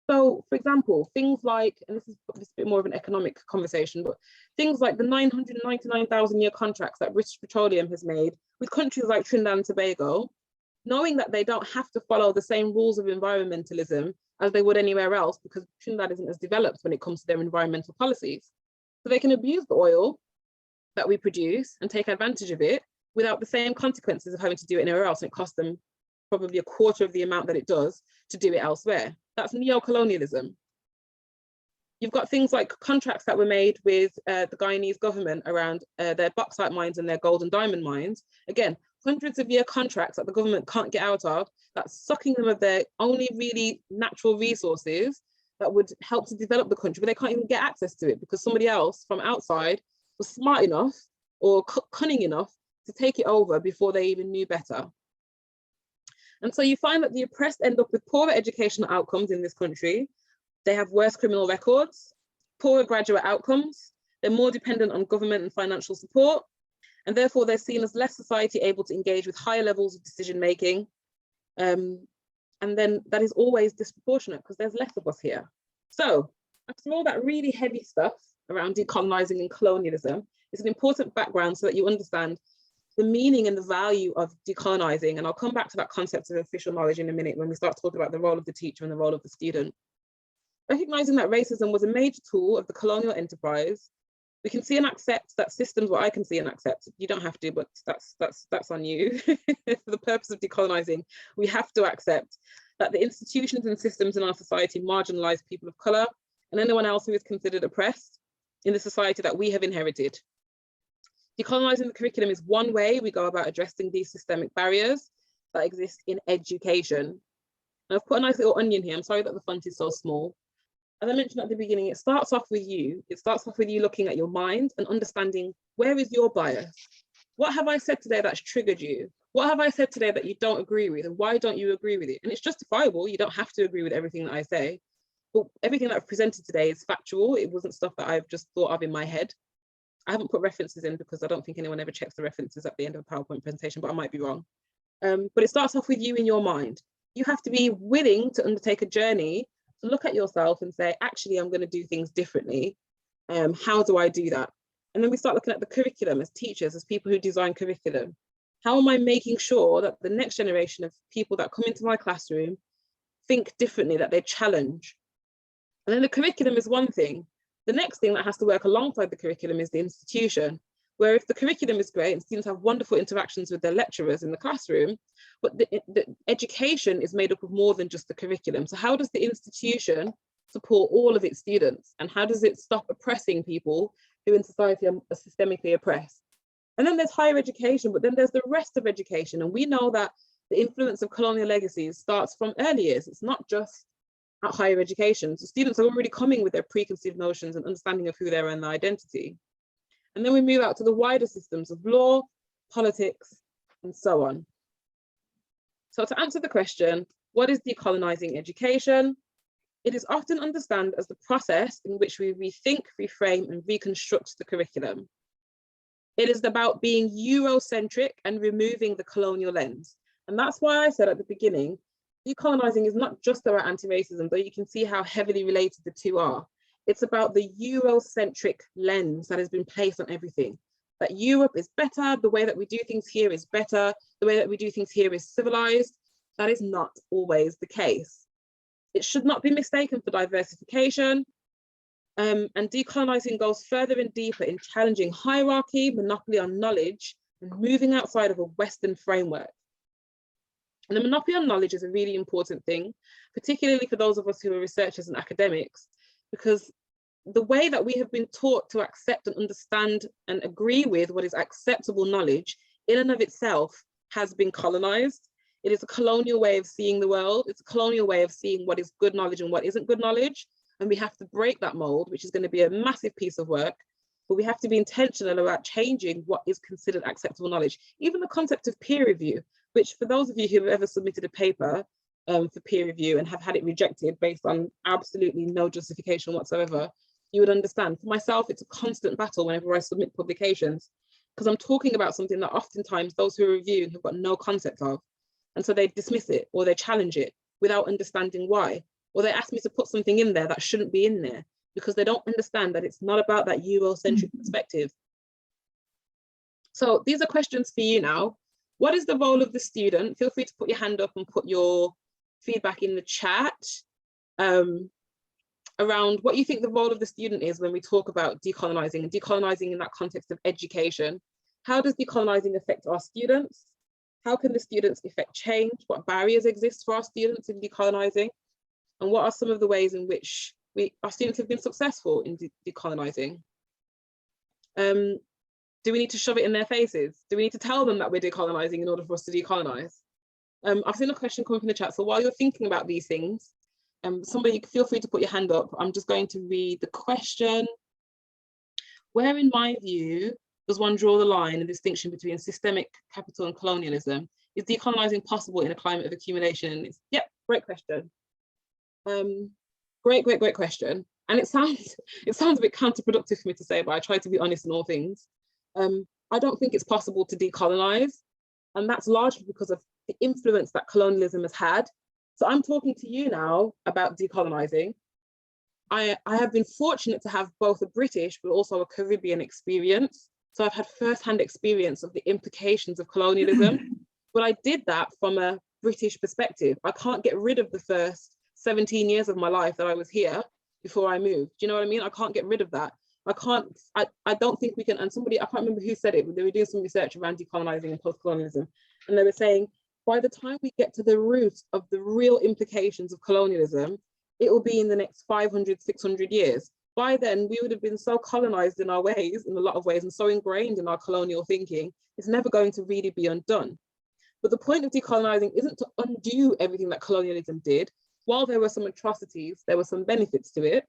So, for example, things like, and this is a bit more of an economic conversation, but things like the 999,000-year contracts that British Petroleum has made with countries like Trinidad and Tobago, knowing that they don't have to follow the same rules of environmentalism as they would anywhere else, because Trinidad isn't as developed when it comes to their environmental policies. So they can abuse the oil that we produce and take advantage of it without the same consequences of having to do it anywhere else, and it costs them probably a quarter of the amount that it does to do it elsewhere. That's neo-colonialism. You've got things like contracts that were made with the Guyanese government around their bauxite mines and their gold and diamond mines. Again, hundreds of year contracts that the government can't get out of, that's sucking them of their only really natural resources that would help to develop the country, but they can't even get access to it because somebody else from outside was smart enough or cunning enough to take it over before they even knew better. And so you find that the oppressed end up with poorer educational outcomes in this country. They have worse criminal records, poorer graduate outcomes, they're more dependent on government and financial support, and therefore they're seen as less society able to engage with higher levels of decision-making. And then that is always disproportionate because there's less of us here. So after all that really heavy stuff around decolonizing and colonialism, it's an important background so that you understand the meaning and the value of decolonizing. And I'll come back to that concept of official knowledge in a minute when we start talking about the role of the teacher and the role of the student. Recognizing that racism was a major tool of the colonial enterprise, we can see and accept that systems, what I can see and accept, you don't have to, but that's on you. For the purpose of decolonizing, we have to accept that the institutions and systems in our society marginalize people of color and anyone else who is considered oppressed in the society that we have inherited. Decolonizing the curriculum is one way we go about addressing these systemic barriers that exist in education. And I've put a nice little onion here. I'm sorry that the font is so small. As I mentioned at the beginning, it starts off with you. It starts off with you looking at your mind and understanding, where is your bias? What have I said today that's triggered you? What have I said today that you don't agree with? And why don't you agree with it? And it's justifiable. You don't have to agree with everything that I say. But everything that I've presented today is factual. It wasn't stuff that I've just thought of in my head. I haven't put references in because I don't think anyone ever checks the references at the end of a PowerPoint presentation, but I might be wrong. But it starts off with you in your mind. You have to be willing to undertake a journey to look at yourself and say, actually, I'm going to do things differently. How do I do that? And then we start looking at the curriculum as teachers, as people who design curriculum. How am I making sure that the next generation of people that come into my classroom think differently, that they challenge? And then the curriculum is one thing. The next thing that has to work alongside the curriculum is the institution, where if the curriculum is great and students have wonderful interactions with their lecturers in the classroom, but the education is made up of more than just the curriculum. So how does the institution support all of its students? And how does it stop oppressing people who in society are systemically oppressed? And then there's higher education, but then there's the rest of education. And we know that the influence of colonial legacies starts from early years. It's not just at higher education. So students are already coming with their preconceived notions and understanding of who they are and their identity. And then we move out to the wider systems of law, politics, and so on. So to answer the question, what is decolonizing education? It is often understood as the process in which we rethink, reframe, and reconstruct the curriculum. It is about being Eurocentric and removing the colonial lens. And that's why I said at the beginning, decolonizing is not just about anti-racism, though you can see how heavily related the two are. It's about the Eurocentric lens that has been placed on everything. That Europe is better, the way that we do things here is better, the way that we do things here is civilized. That is not always the case. It should not be mistaken for diversification. And decolonising goes further and deeper in challenging hierarchy, monopoly on knowledge, and moving outside of a Western framework. And the monopoly on knowledge is a really important thing, particularly for those of us who are researchers and academics, because the way that we have been taught to accept and understand and agree with what is acceptable knowledge in and of itself has been colonized. It is a colonial way of seeing the world. It's a colonial way of seeing what is good knowledge and what isn't good knowledge. And we have to break that mold, which is going to be a massive piece of work, but we have to be intentional about changing what is considered acceptable knowledge. Even the concept of peer review, which for those of you who have ever submitted a paper for peer review and have had it rejected based on absolutely no justification whatsoever, you would understand. For myself, it's a constant battle whenever I submit publications, because I'm talking about something that oftentimes those who are reviewing have got no concept of. And so they dismiss it or they challenge it without understanding why. Or they ask me to put something in there that shouldn't be in there because they don't understand that it's not about that Eurocentric perspective. So these are questions for you now. What is the role of the student? Feel free to put your hand up and put your feedback in the chat around what you think the role of the student is when we talk about decolonising and decolonising in that context of education. How does decolonising affect our students? How can the students effect change? What barriers exist for our students in decolonising? And what are some of the ways in which our students have been successful in decolonising? Do we need to shove it in their faces? Do we need to tell them that we're decolonising in order for us to decolonise? I've seen a question come up in the chat. So while you're thinking about these things, somebody feel free to put your hand up. I'm just going to read the question. Where, in my view, does one draw the line and distinction between systemic capital and colonialism? Is decolonising possible in a climate of accumulation? Yep, great question. Great question. And it sounds a bit counterproductive for me to say, but I try to be honest in all things. I don't think it's possible to decolonise, and that's largely because of the influence that colonialism has had. So I'm talking to you now about decolonising. I have been fortunate to have both a British but also a Caribbean experience. So I've had first-hand experience of the implications of colonialism, but I did that from a British perspective. I can't get rid of the first 17 years of my life that I was here before I moved. Do you know what I mean? I can't get rid of that. I don't think we can, and somebody, I can't remember who said it, but they were doing some research around decolonising and post-colonialism. And they were saying, by the time we get to the root of the real implications of colonialism, it will be in the next 500, 600 years. By then, we would have been so colonized in our ways, in a lot of ways, and so ingrained in our colonial thinking, it's never going to really be undone. But the point of decolonizing isn't to undo everything that colonialism did. While there were some atrocities, there were some benefits to it.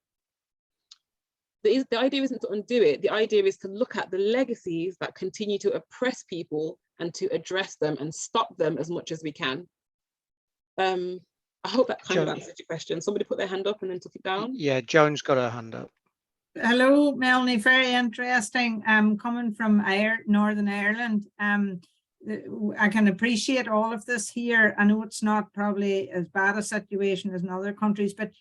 The idea isn't to undo it. The idea is to look at the legacies that continue to oppress people and to address them and stop them as much as we can. I hope that kind of answered your question. Somebody put their hand up and then took it down. Yeah, Joan's got her hand up. Hello, Melanie, very interesting. Coming from Northern Ireland, I can appreciate all of this here. I know it's not probably as bad a situation as in other countries, but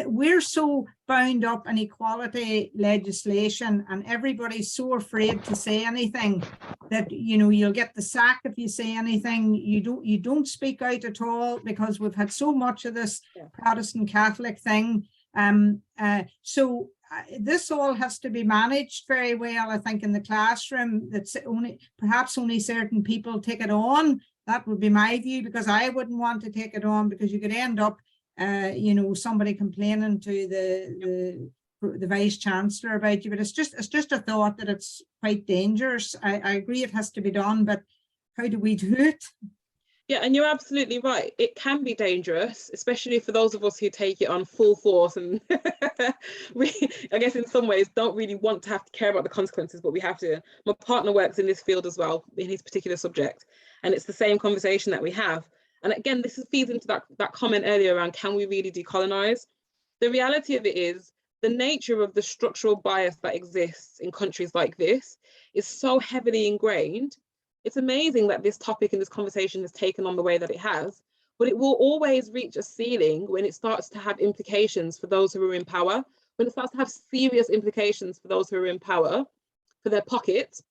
we're so bound up in equality legislation and everybody's so afraid to say anything that, you know, you'll get the sack if you say anything. You don't speak out at all because we've had so much of this Protestant Catholic thing. So this all has to be managed very well, I think, in the classroom. That's perhaps only certain people take it on. That would be my view, because I wouldn't want to take it on, because you could end up you know, somebody complaining to the Vice Chancellor about you. But it's just a thought that it's quite dangerous. I agree it has to be done, but how do we do it? Yeah, and you're absolutely right. It can be dangerous, especially for those of us who take it on full force. And we, I guess in some ways, don't really want to have to care about the consequences, but we have to. My partner works in this field as well, in his particular subject. And it's the same conversation that we have. And again, this feeds into that comment earlier around, can we really decolonize? The reality of it is, the nature of the structural bias that exists in countries like this is so heavily ingrained. It's amazing that this topic and this conversation has taken on the way that it has, but it will always reach a ceiling when it starts to have implications for those who are in power, when it starts to have serious implications for those who are in power, for their pockets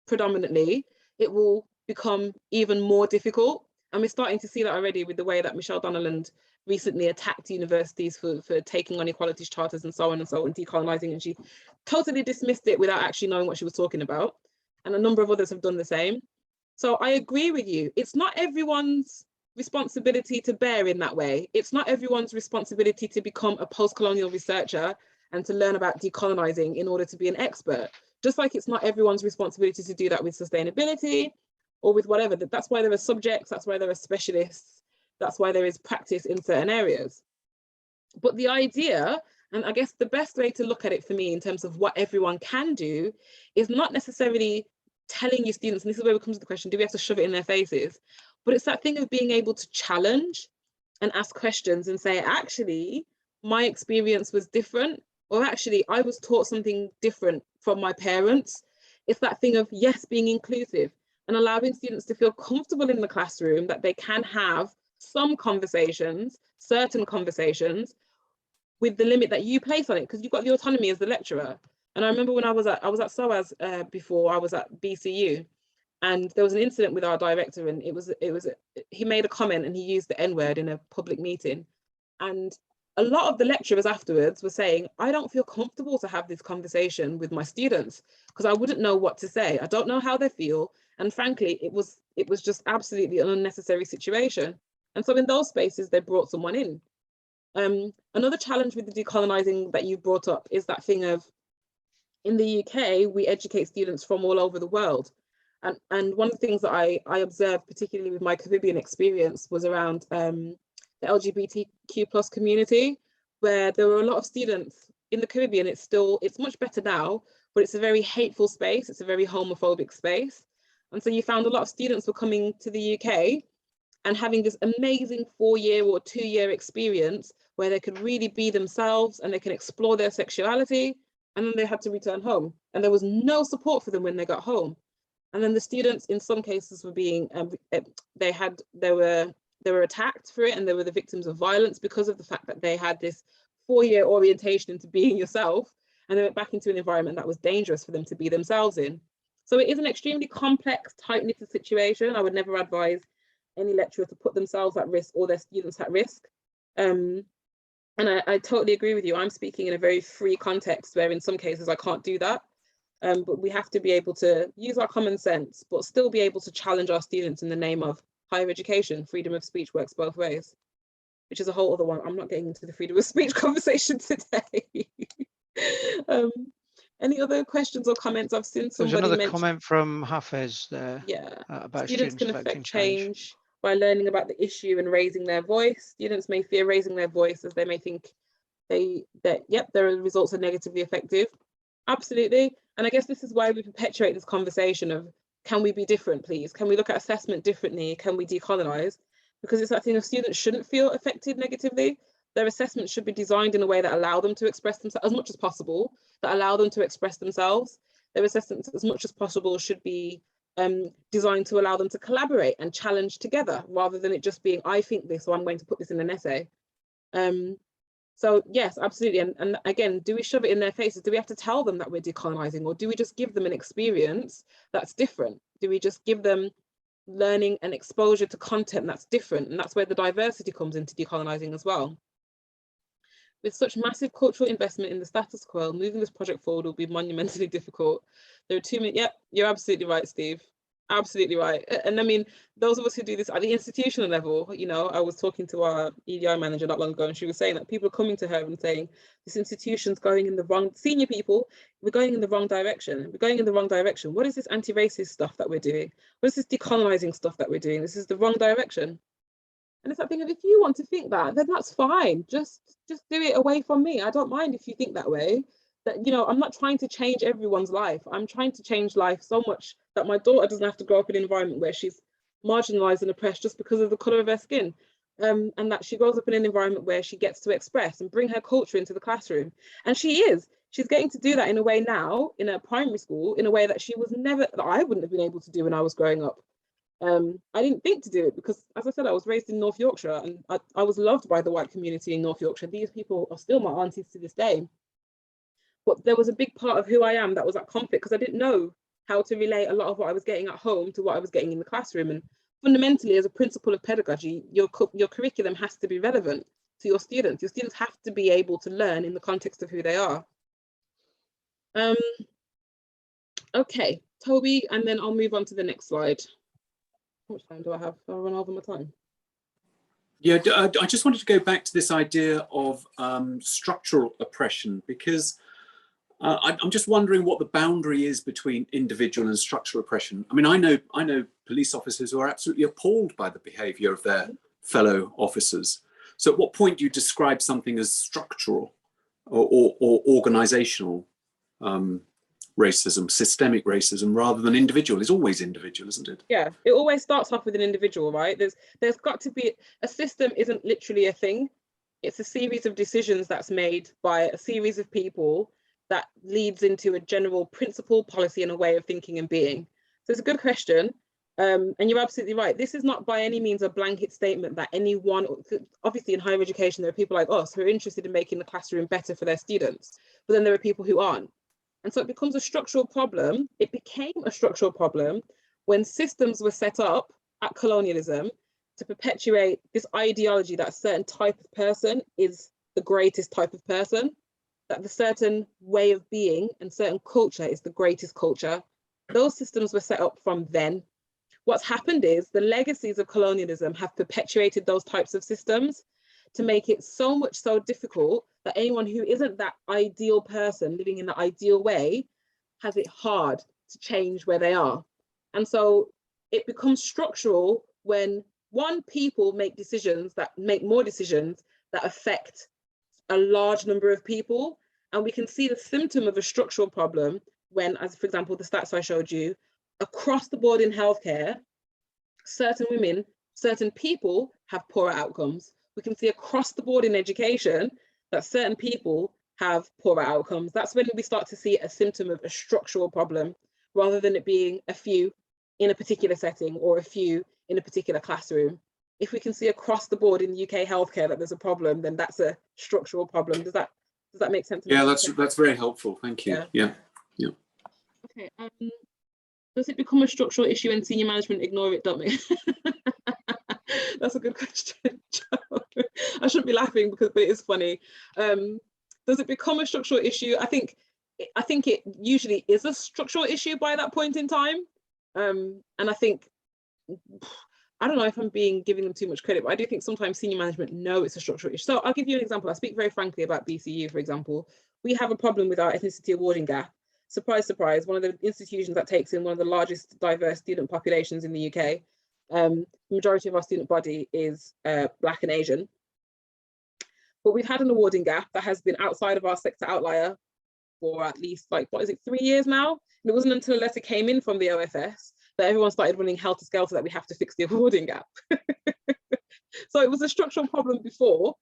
predominantly, it will become even more difficult. And we're starting to see that already with the way that Michelle Donnelland recently attacked universities for taking on equalities charters and so on, decolonising, and she totally dismissed it without actually knowing what she was talking about. And a number of others have done the same. So I agree with you. It's not everyone's responsibility to bear in that way. It's not everyone's responsibility to become a post-colonial researcher and to learn about decolonising in order to be an expert. Just like it's not everyone's responsibility to do that with sustainability or with whatever. That's why there are subjects, that's why there are specialists, that's why there is practice in certain areas. But the idea, and I guess the best way to look at it for me in terms of what everyone can do, is not necessarily telling your students, and this is where it comes to the question, do we have to shove it in their faces? But it's that thing of being able to challenge and ask questions and say, actually, my experience was different, or actually, I was taught something different from my parents. It's that thing of, yes, being inclusive and allowing students to feel comfortable in the classroom, that they can have some conversations, certain conversations, with the limit that you place on it, because you've got the autonomy as the lecturer. And I remember when I was at SOAS before, I was at BCU, and there was an incident with our director, and he made a comment and he used the N-word in a public meeting. And a lot of the lecturers afterwards were saying, I don't feel comfortable to have this conversation with my students because I wouldn't know what to say. I don't know how they feel. And frankly, it was just absolutely an unnecessary situation. And so in those spaces, they brought someone in. Another challenge with the decolonising that you brought up is that thing of, in the UK, we educate students from all over the world. And one of the things that I observed, particularly with my Caribbean experience, was around the LGBTQ plus community, where there were a lot of students in the Caribbean. It's much better now, but it's a very hateful space. It's a very homophobic space. And so you found a lot of students were coming to the UK and having this amazing 4-year or 2-year experience where they could really be themselves and they can explore their sexuality, and then they had to return home. And there was no support for them when they got home. And then the students, in some cases, were being, they were attacked for it, and they were the victims of violence because of the fact that they had this 4-year orientation into being yourself, and they went back into an environment that was dangerous for them to be themselves in. So it is an extremely complex, tight-knitted situation. I would never advise any lecturer to put themselves at risk or their students at risk. And I totally agree with you. I'm speaking in a very free context where in some cases I can't do that. But we have to be able to use our common sense, but still be able to challenge our students in the name of higher education. Freedom of speech works both ways, which is a whole other one. I'm not getting into the freedom of speech conversation today. Any other questions or comments? I've seen somebody There's another mention, comment from Hafez there. yeah, About students can affecting affect change by learning about the issue and raising their voice. Students may fear raising their voice as they may think their results are negatively effective. Absolutely. And I guess this is why we perpetuate this conversation of, can we be different, please? Can we look at assessment differently? Can we decolonize? Because it's that thing of, students shouldn't feel affected negatively. Their assessments should be designed in a way that allow them to express themselves as much as possible, that allow them to express themselves. Their assessments as much as possible should be designed to allow them to collaborate and challenge together, rather than it just being, I think this, so I'm going to put this in an essay. So yes, absolutely. And again, do we shove it in their faces? Do we have to tell them that we're decolonizing, or do we just give them an experience that's different? Do we just give them learning and exposure to content that's different? And that's where the diversity comes into decolonizing as well. With such massive cultural investment in the status quo, moving this project forward will be monumentally difficult. There are too many, yep, you're absolutely right, Steve. Absolutely right. And I mean, those of us who do this at the institutional level, you know, I was talking to our EDI manager not long ago, and she was saying that people are coming to her and saying, this institution's going in the wrong, senior people, we're going in the wrong direction. We're going in the wrong direction. What is this anti-racist stuff that we're doing? What is this decolonizing stuff that we're doing? This is the wrong direction. And it's that thing of, if you want to think that, then that's fine. Just do it away from me. I don't mind if you think that way. That, you know, I'm not trying to change everyone's life. I'm trying to change life so much that my daughter doesn't have to grow up in an environment where she's marginalized and oppressed just because of the color of her skin. And that she grows up in an environment where she gets to express and bring her culture into the classroom. And she's getting to do that in a way now in a primary school, in a way that she was never, that I wouldn't have been able to do when I was growing up. I didn't think to do it because, as I said, I was raised in North Yorkshire, and I was loved by the white community in North Yorkshire. These people are still my aunties to this day. But there was a big part of who I am that was at conflict because I didn't know how to relate a lot of what I was getting at home to what I was getting in the classroom. And fundamentally, as a principle of pedagogy, your curriculum has to be relevant. to your students. Your students have to be able to learn in the context of who they are. Okay, Toby, and then I'll move on to the next slide. How much time do I have? I'll run over my time. Yeah, I just wanted to go back to this idea of structural oppression, because I'm just wondering what the boundary is between individual and structural oppression. I mean, I know police officers who are absolutely appalled by the behaviour of their fellow officers. So at what point do you describe something as structural or organisational racism, systemic racism, rather than individual? It's always individual, isn't it? Yeah, it always starts off with an individual, right? There's got to be, a system isn't literally a thing. It's a series of decisions that's made by a series of people that leads into a general principle, policy, and a way of thinking and being. So it's a good question. And you're absolutely right. This is not by any means a blanket statement that anyone, obviously in higher education, there are people like us who are interested in making the classroom better for their students, but then there are people who aren't. And so it becomes a structural problem. It became a structural problem when systems were set up at colonialism to perpetuate this ideology that a certain type of person is the greatest type of person, that the certain way of being and certain culture is the greatest culture. Those systems were set up from then. What's happened is the legacies of colonialism have perpetuated those types of systems to make it so much so difficult that anyone who isn't that ideal person living in the ideal way has it hard to change where they are. And so it becomes structural when people make decisions that make more decisions that affect a large number of people. And we can see the symptom of a structural problem when, as for example, the stats I showed you, across the board in healthcare, certain women, certain people have poorer outcomes. We can see across the board in education that certain people have poorer outcomes. That's when we start to see a symptom of a structural problem, rather than it being a few in a particular setting or a few in a particular classroom. If we can see across the board in UK healthcare that there's a problem, then that's a structural problem. Does that make sense? Yeah, that's very helpful. Thank you. Yeah. Okay. Does it become a structural issue when senior management ignore it, don't we? That's a good question, Joe. I shouldn't be laughing but it is funny. Does it become a structural issue? I think it usually is a structural issue by that point in time. And I think, I don't know if I'm giving them too much credit, but I do think sometimes senior management know it's a structural issue. So I'll give you an example. I speak very frankly about BCU, for example. We have a problem with our ethnicity awarding gap. Surprise, surprise, one of the institutions that takes in one of the largest diverse student populations in the UK. The majority of our student body is Black and Asian. But we've had an awarding gap that has been outside of our sector outlier for at least 3 years now. And it wasn't until a letter came in from the OFS that everyone started running helter-skelter that we have to fix the awarding gap. So it was a structural problem before.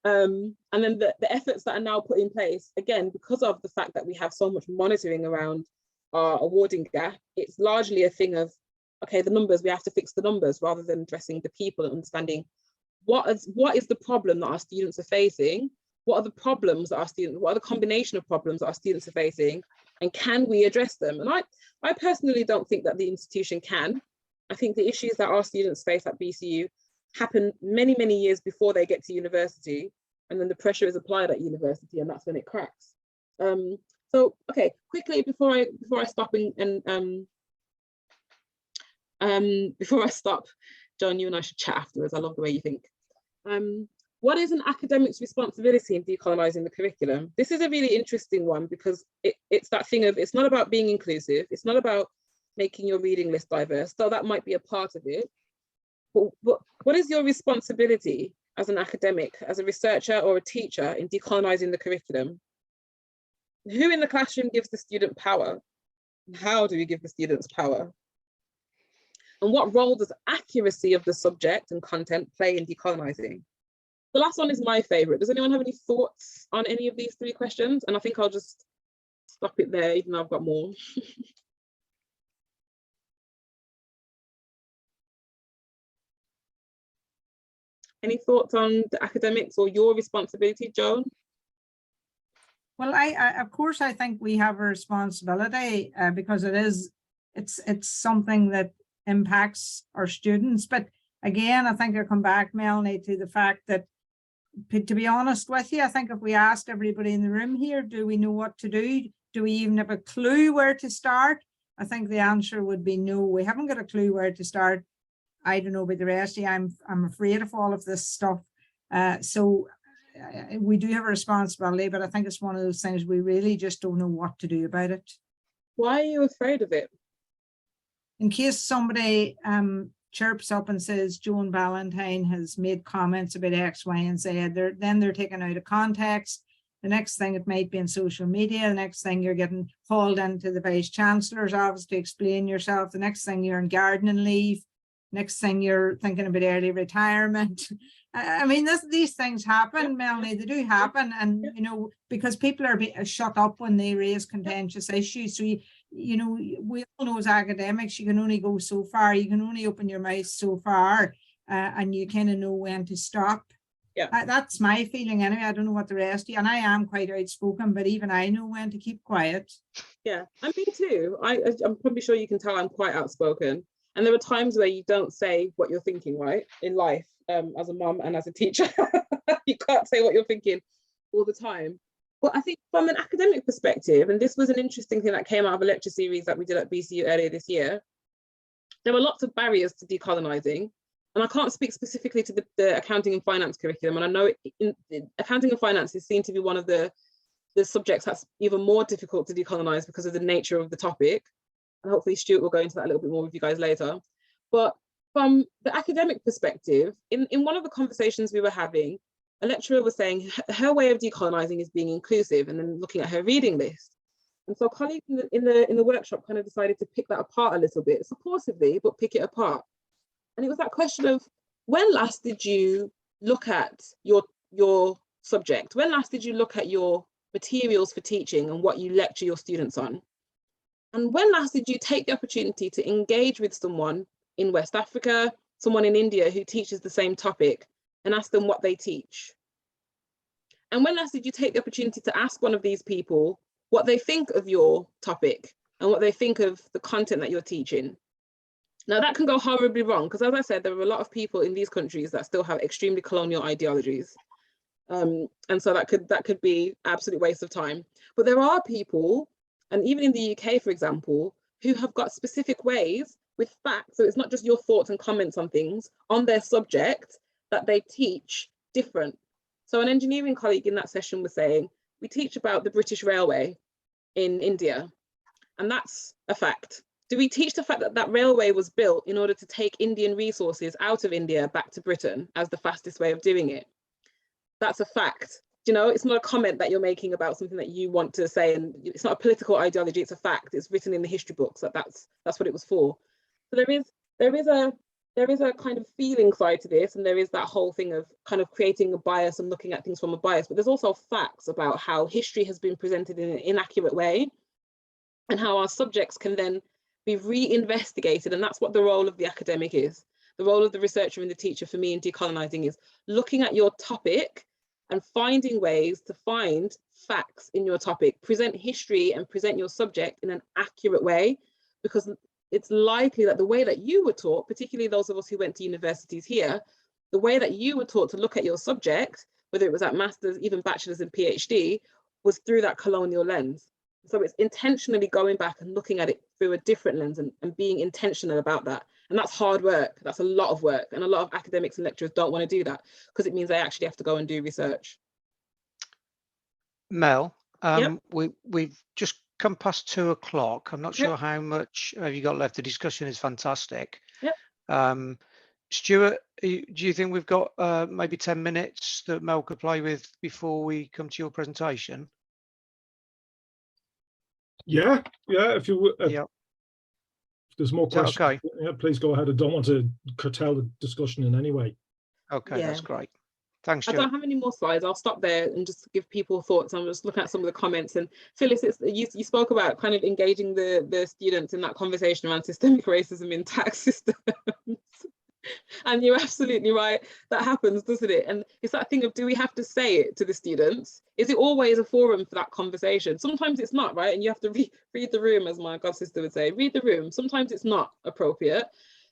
And then the efforts that are now put in place, again, because of the fact that we have so much monitoring around our awarding gap, it's largely a thing of, okay, the numbers, we have to fix the numbers rather than addressing the people and understanding what is the problem that our students are facing, what are the problems that what are the combination of problems that our students are facing, and can we address them? And I personally don't think that the institution can. I think the issues that our students face at BCU happen many, many years before they get to university, and then the pressure is applied at university, and that's when it cracks. So, okay, quickly before I stop before I stop, John, you and I should chat afterwards. I love the way you think. What is an academic's responsibility in decolonising the curriculum? This is a really interesting one because it's that thing of, it's not about being inclusive. It's not about making your reading list diverse, though that might be a part of it. But what is your responsibility as an academic, as a researcher or a teacher in decolonising the curriculum? Who in the classroom gives the student power? How do we give the students power? And what role does accuracy of the subject and content play in decolonising? The last one is my favourite. Does anyone have any thoughts on any of these 3 questions? And I think I'll just stop it there, even though I've got more. Any thoughts on the academics or your responsibility, Joan? Well, of course, I think we have a responsibility because it's something that impacts our students. But again, I think I come back, Melanie, to the fact that to be honest with you, I think if we asked everybody in the room here, do we know what to do? Do we even have a clue where to start? I think the answer would be no. We haven't got a clue where to start. I don't know about the rest of you. I'm afraid of all of this stuff. So we do have a responsibility, but I think it's one of those things we really just don't know what to do about it. Why are you afraid of it? In case somebody chirps up and says Joan Valentine has made comments about X, Y, and Z, then they're taken out of context. The next thing, it might be in social media. The next thing, you're getting hauled into the Vice Chancellor's office to explain yourself. The next thing, you're on gardening leave. Next thing, you're thinking about early retirement. I mean, these things happen, Melanie. They do happen, and you know, because people are shut up when they raise contentious issues. So you know, we all know as academics, you can only go so far. You can only open your mouth so far, and you kind of know when to stop. Yeah, that's my feeling anyway. I don't know what the rest of you, and I am quite outspoken, but even I know when to keep quiet. Yeah, and me too. I'm probably sure you can tell I'm quite outspoken. And there are times where you don't say what you're thinking, right? In life, as a mum and as a teacher, you can't say what you're thinking all the time. But I think from an academic perspective, and this was an interesting thing that came out of a lecture series that we did at BCU earlier this year, there were lots of barriers to decolonising. And I can't speak specifically to the accounting and finance curriculum. And I know accounting and finance is seen to be one of the subjects that's even more difficult to decolonise because of the nature of the topic. And hopefully Stuart will go into that a little bit more with you guys later. But from the academic perspective, in one of the conversations we were having, a lecturer was saying her way of decolonising is being inclusive, and then looking at her reading list. And so colleagues in the workshop kind of decided to pick that apart a little bit, supportively, but pick it apart. And it was that question of, when last did you look at your subject? When last did you look at your materials for teaching and what you lecture your students on? And when last did you take the opportunity to engage with someone in West Africa, someone in India who teaches the same topic, and ask them what they teach? And when last did you take the opportunity to ask one of these people what they think of your topic and what they think of the content that you're teaching? Now that can go horribly wrong, because as I said, there are a lot of people in these countries that still have extremely colonial ideologies. And so that could be absolute waste of time. But there are people, and even in the UK, for example, who have got specific ways with facts. So it's not just your thoughts and comments on things on their subject that they teach different. So an engineering colleague in that session was saying, we teach about the British Railway in India, and that's a fact. Do we teach the fact that that railway was built in order to take Indian resources out of India back to Britain as the fastest way of doing it? That's a fact. You know, it's not a comment that you're making about something that you want to say, and it's not a political ideology, it's a fact. It's written in the history books that that's what it was for. So there is a kind of feeling side to this, and there is that whole thing of kind of creating a bias and looking at things from a bias, but there's also facts about how history has been presented in an inaccurate way, and how our subjects can then be reinvestigated. And that's what the role of the academic is. The role of the researcher and the teacher for me in decolonising is looking at your topic and finding ways to find facts in your topic, present history and present your subject in an accurate way, because it's likely that the way that you were taught, particularly those of us who went to universities here, the way that you were taught to look at your subject, whether it was at master's, even bachelor's and PhD, was through that colonial lens. So it's intentionally going back and looking at it through a different lens and being intentional about that. And that's hard work. That's a lot of work. And a lot of academics and lecturers don't want to do that because it means they actually have to go and do research. Mel, Yep. we've just come past 2 o'clock. I'm not sure how much have you got left. The discussion is fantastic. Yep. Stuart, do you think we've got maybe 10 minutes that Mel could play with before we come to your presentation? Yeah. If you Yeah. If there's more questions, okay? Yeah, please go ahead. I don't want to curtail the discussion in any way. Okay, Yeah. that's great. Thanks, I Stuart. don't have any more slides. I'll stop there and just give people thoughts. I'm just looking at some of the comments. And Phyllis, you spoke about kind of engaging the students in that conversation around systemic racism in tax systems. And you're absolutely right. That happens, doesn't it? And it's that thing of, do we have to say it to the students? Is it always a forum for that conversation? Sometimes it's not, right? And you have to read the room, as my god sister would say. Read the room. Sometimes it's not appropriate.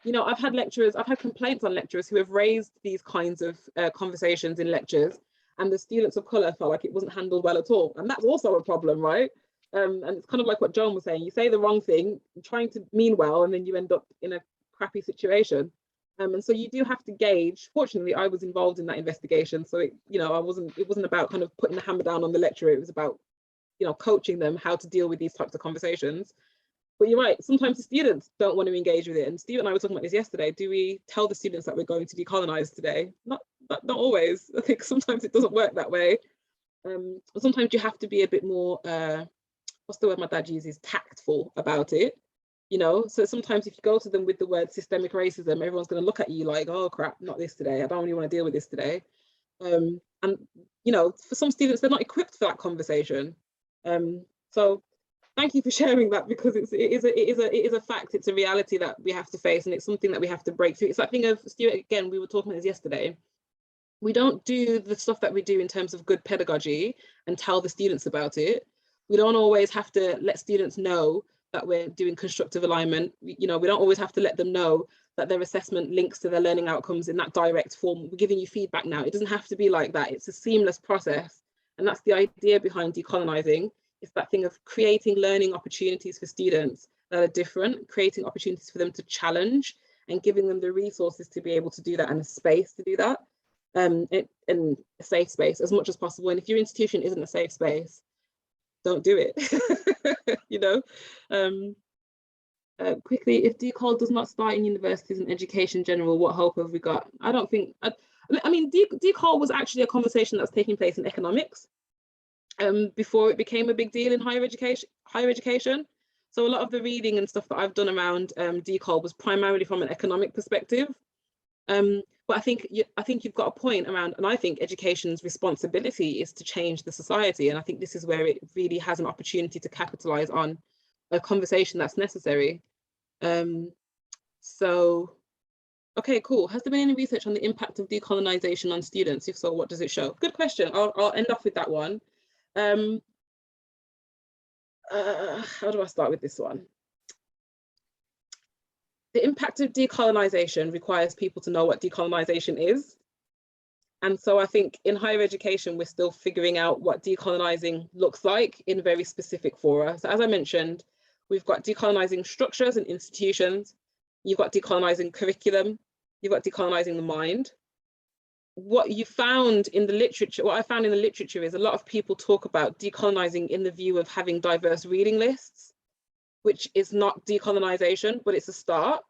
You know, I've had complaints on lecturers who have raised these kinds of conversations in lectures, and the students of colour felt like it wasn't handled well at all. And that's also a problem, right? And it's kind of like what Joan was saying, you say the wrong thing, trying to mean well, and then you end up in a crappy situation. And so you do have to gauge. Fortunately, I was involved in that investigation, so it wasn't about kind of putting the hammer down on the lecturer. It was about, coaching them how to deal with these types of conversations. But you're right, sometimes the students don't want to engage with it. And Steve and I were talking about this yesterday. Do we tell the students that we're going to decolonize today? Not always. I think sometimes it doesn't work that way. Sometimes you have to be a bit more, what's the word my dad uses, tactful about it. So sometimes if you go to them with the word systemic racism, everyone's going to look at you like, oh crap, not this today. I don't really want to deal with this today. And for some students, they're not equipped for that conversation. So thank you for sharing that, because it is a fact. It's a reality that we have to face, and it's something that we have to break through. It's that thing of, Stuart, again, we were talking about this yesterday. We don't do the stuff that we do in terms of good pedagogy and tell the students about it. We don't always have to let students know that we're doing constructive alignment. We don't always have to let them know that their assessment links to their learning outcomes in that direct form. We're giving you feedback now. It doesn't have to be like that. It's a seamless process. And that's the idea behind decolonizing. It's that thing of creating learning opportunities for students that are different, creating opportunities for them to challenge, and giving them the resources to be able to do that, and a space to do that, and a safe space as much as possible. And if your institution isn't a safe space, don't do it. Quickly, if decol does not start in universities and education in general, what hope have we got? I don't think, I mean, decol was actually a conversation that's taking place in economics before it became a big deal in higher education. So a lot of the reading and stuff that I've done around decol was primarily from an economic perspective. But I think you've got a point around, and I think education's responsibility is to change the society. And I think this is where it really has an opportunity to capitalize on a conversation that's necessary. So, okay, cool. Has there been any research on the impact of decolonization on students? If so, what does it show? Good question. I'll end off with that one. How do I start with this one? The impact of decolonization requires people to know what decolonization is. And so I think in higher education, we're still figuring out what decolonizing looks like in very specific fora. So as I mentioned, we've got decolonizing structures and institutions. You've got decolonizing curriculum. You've got decolonizing the mind. What you found in the literature, what I found in the literature is a lot of people talk about decolonizing in the view of having diverse reading lists, which is not decolonization, but it's a start.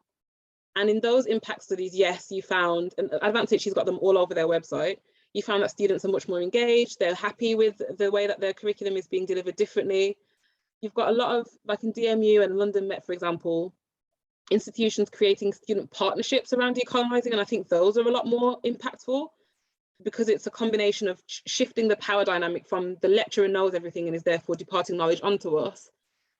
And in those impact studies, yes, you found, and Advantage's got them all over their website, you found that students are much more engaged, they're happy with the way that their curriculum is being delivered differently. You've got a lot of, like in DMU and London Met, for example, institutions creating student partnerships around decolonizing, and I think those are a lot more impactful, because it's a combination of shifting the power dynamic from the lecturer knows everything and is therefore departing knowledge onto us,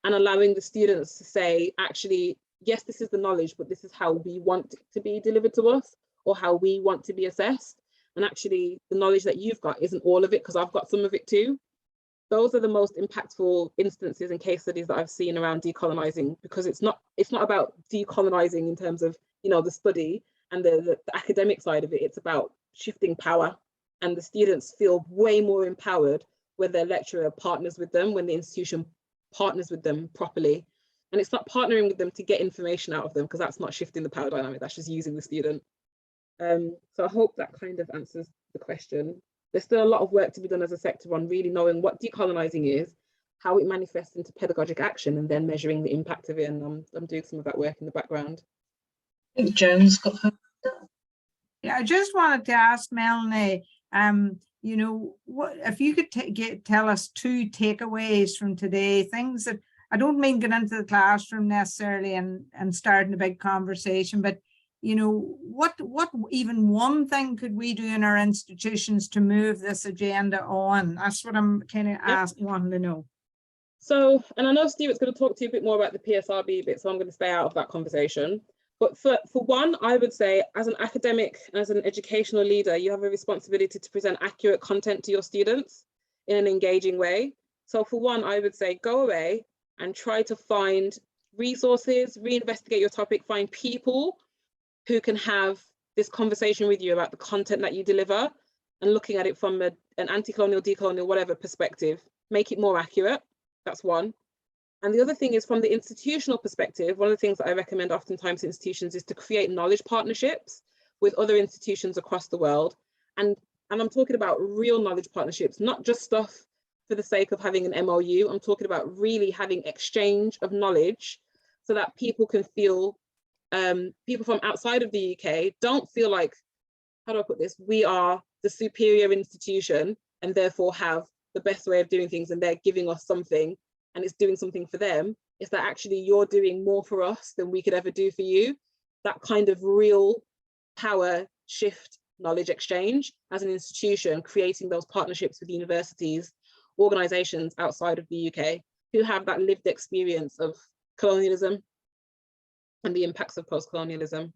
and allowing the students to say, actually, yes, this is the knowledge, but this is how we want it to be delivered to us, or how we want to be assessed. And actually, the knowledge that you've got isn't all of it, because I've got some of it too. Those are the most impactful instances and case studies that I've seen around decolonizing, because it's not about decolonizing in terms of, the study and the academic side of it. It's about shifting power, and the students feel way more empowered when their lecturer partners with them, when the institution partners with them properly. And it's not partnering with them to get information out of them, because that's not shifting the power dynamic, that's just using the student. So I hope that kind of answers the question. There's still a lot of work to be done as a sector on really knowing what decolonizing is, how it manifests into pedagogic action, and then measuring the impact of it. And I'm doing some of that work in the background. I think Joan's got her. Yeah, I just wanted to ask Melanie, what if you could tell us 2 takeaways from today, things that, I don't mean get into the classroom necessarily and starting a big conversation, but what even one thing could we do in our institutions to move this agenda on? That's what I'm kind of wanting to know. So, and I know Stuart's going to talk to you a bit more about the PSRB bit, so I'm going to stay out of that conversation. But for one, I would say, as an academic, as an educational leader, you have a responsibility to present accurate content to your students in an engaging way. So for one, I would say go away and try to find resources, reinvestigate your topic, find people who can have this conversation with you about the content that you deliver, and looking at it from an anti-colonial, decolonial, whatever perspective, make it more accurate. That's one. And the other thing is, from the institutional perspective, one of the things that I recommend oftentimes to institutions is to create knowledge partnerships with other institutions across the world. And I'm talking about real knowledge partnerships, not just stuff for the sake of having an MOU. I'm talking about really having exchange of knowledge so that people can feel, people from outside of the UK don't feel like, how do I put this? We are the superior institution and therefore have the best way of doing things, and they're giving us something and it's doing something for them. It's that actually you're doing more for us than we could ever do for you. That kind of real power shift knowledge exchange as an institution, creating those partnerships with universities, organizations outside of the UK who have that lived experience of colonialism and the impacts of post-colonialism.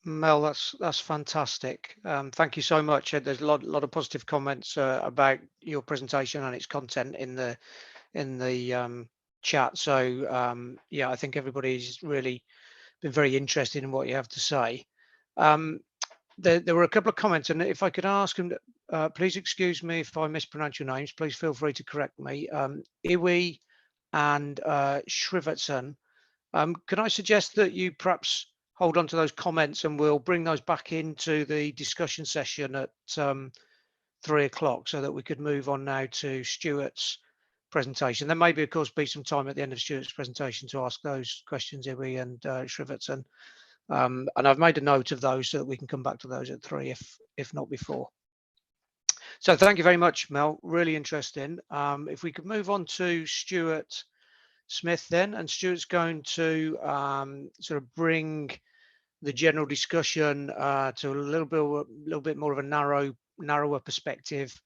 Mel, that's fantastic. Thank you so much. There's a lot of positive comments about your presentation and its content in the chat. So yeah, I think everybody's really been very interested in what you have to say. There were a couple of comments, and if I could ask them, please excuse me if I mispronounce your names. Please feel free to correct me. Iwi and Shrivatsan. Can I suggest that you perhaps hold on to those comments and we'll bring those back into the discussion session at 3 o'clock so that we could move on now to Stuart's presentation. There may be, of course, be some time at the end of Stuart's presentation to ask those questions, Iwi and Shrivatsan. And I've made a note of those so that we can come back to those at 3 if not before. So thank you very much, Mel. Really interesting. If we could move on to Stuart Smith then, and Stuart's going to sort of bring the general discussion to a little bit more of a narrower perspective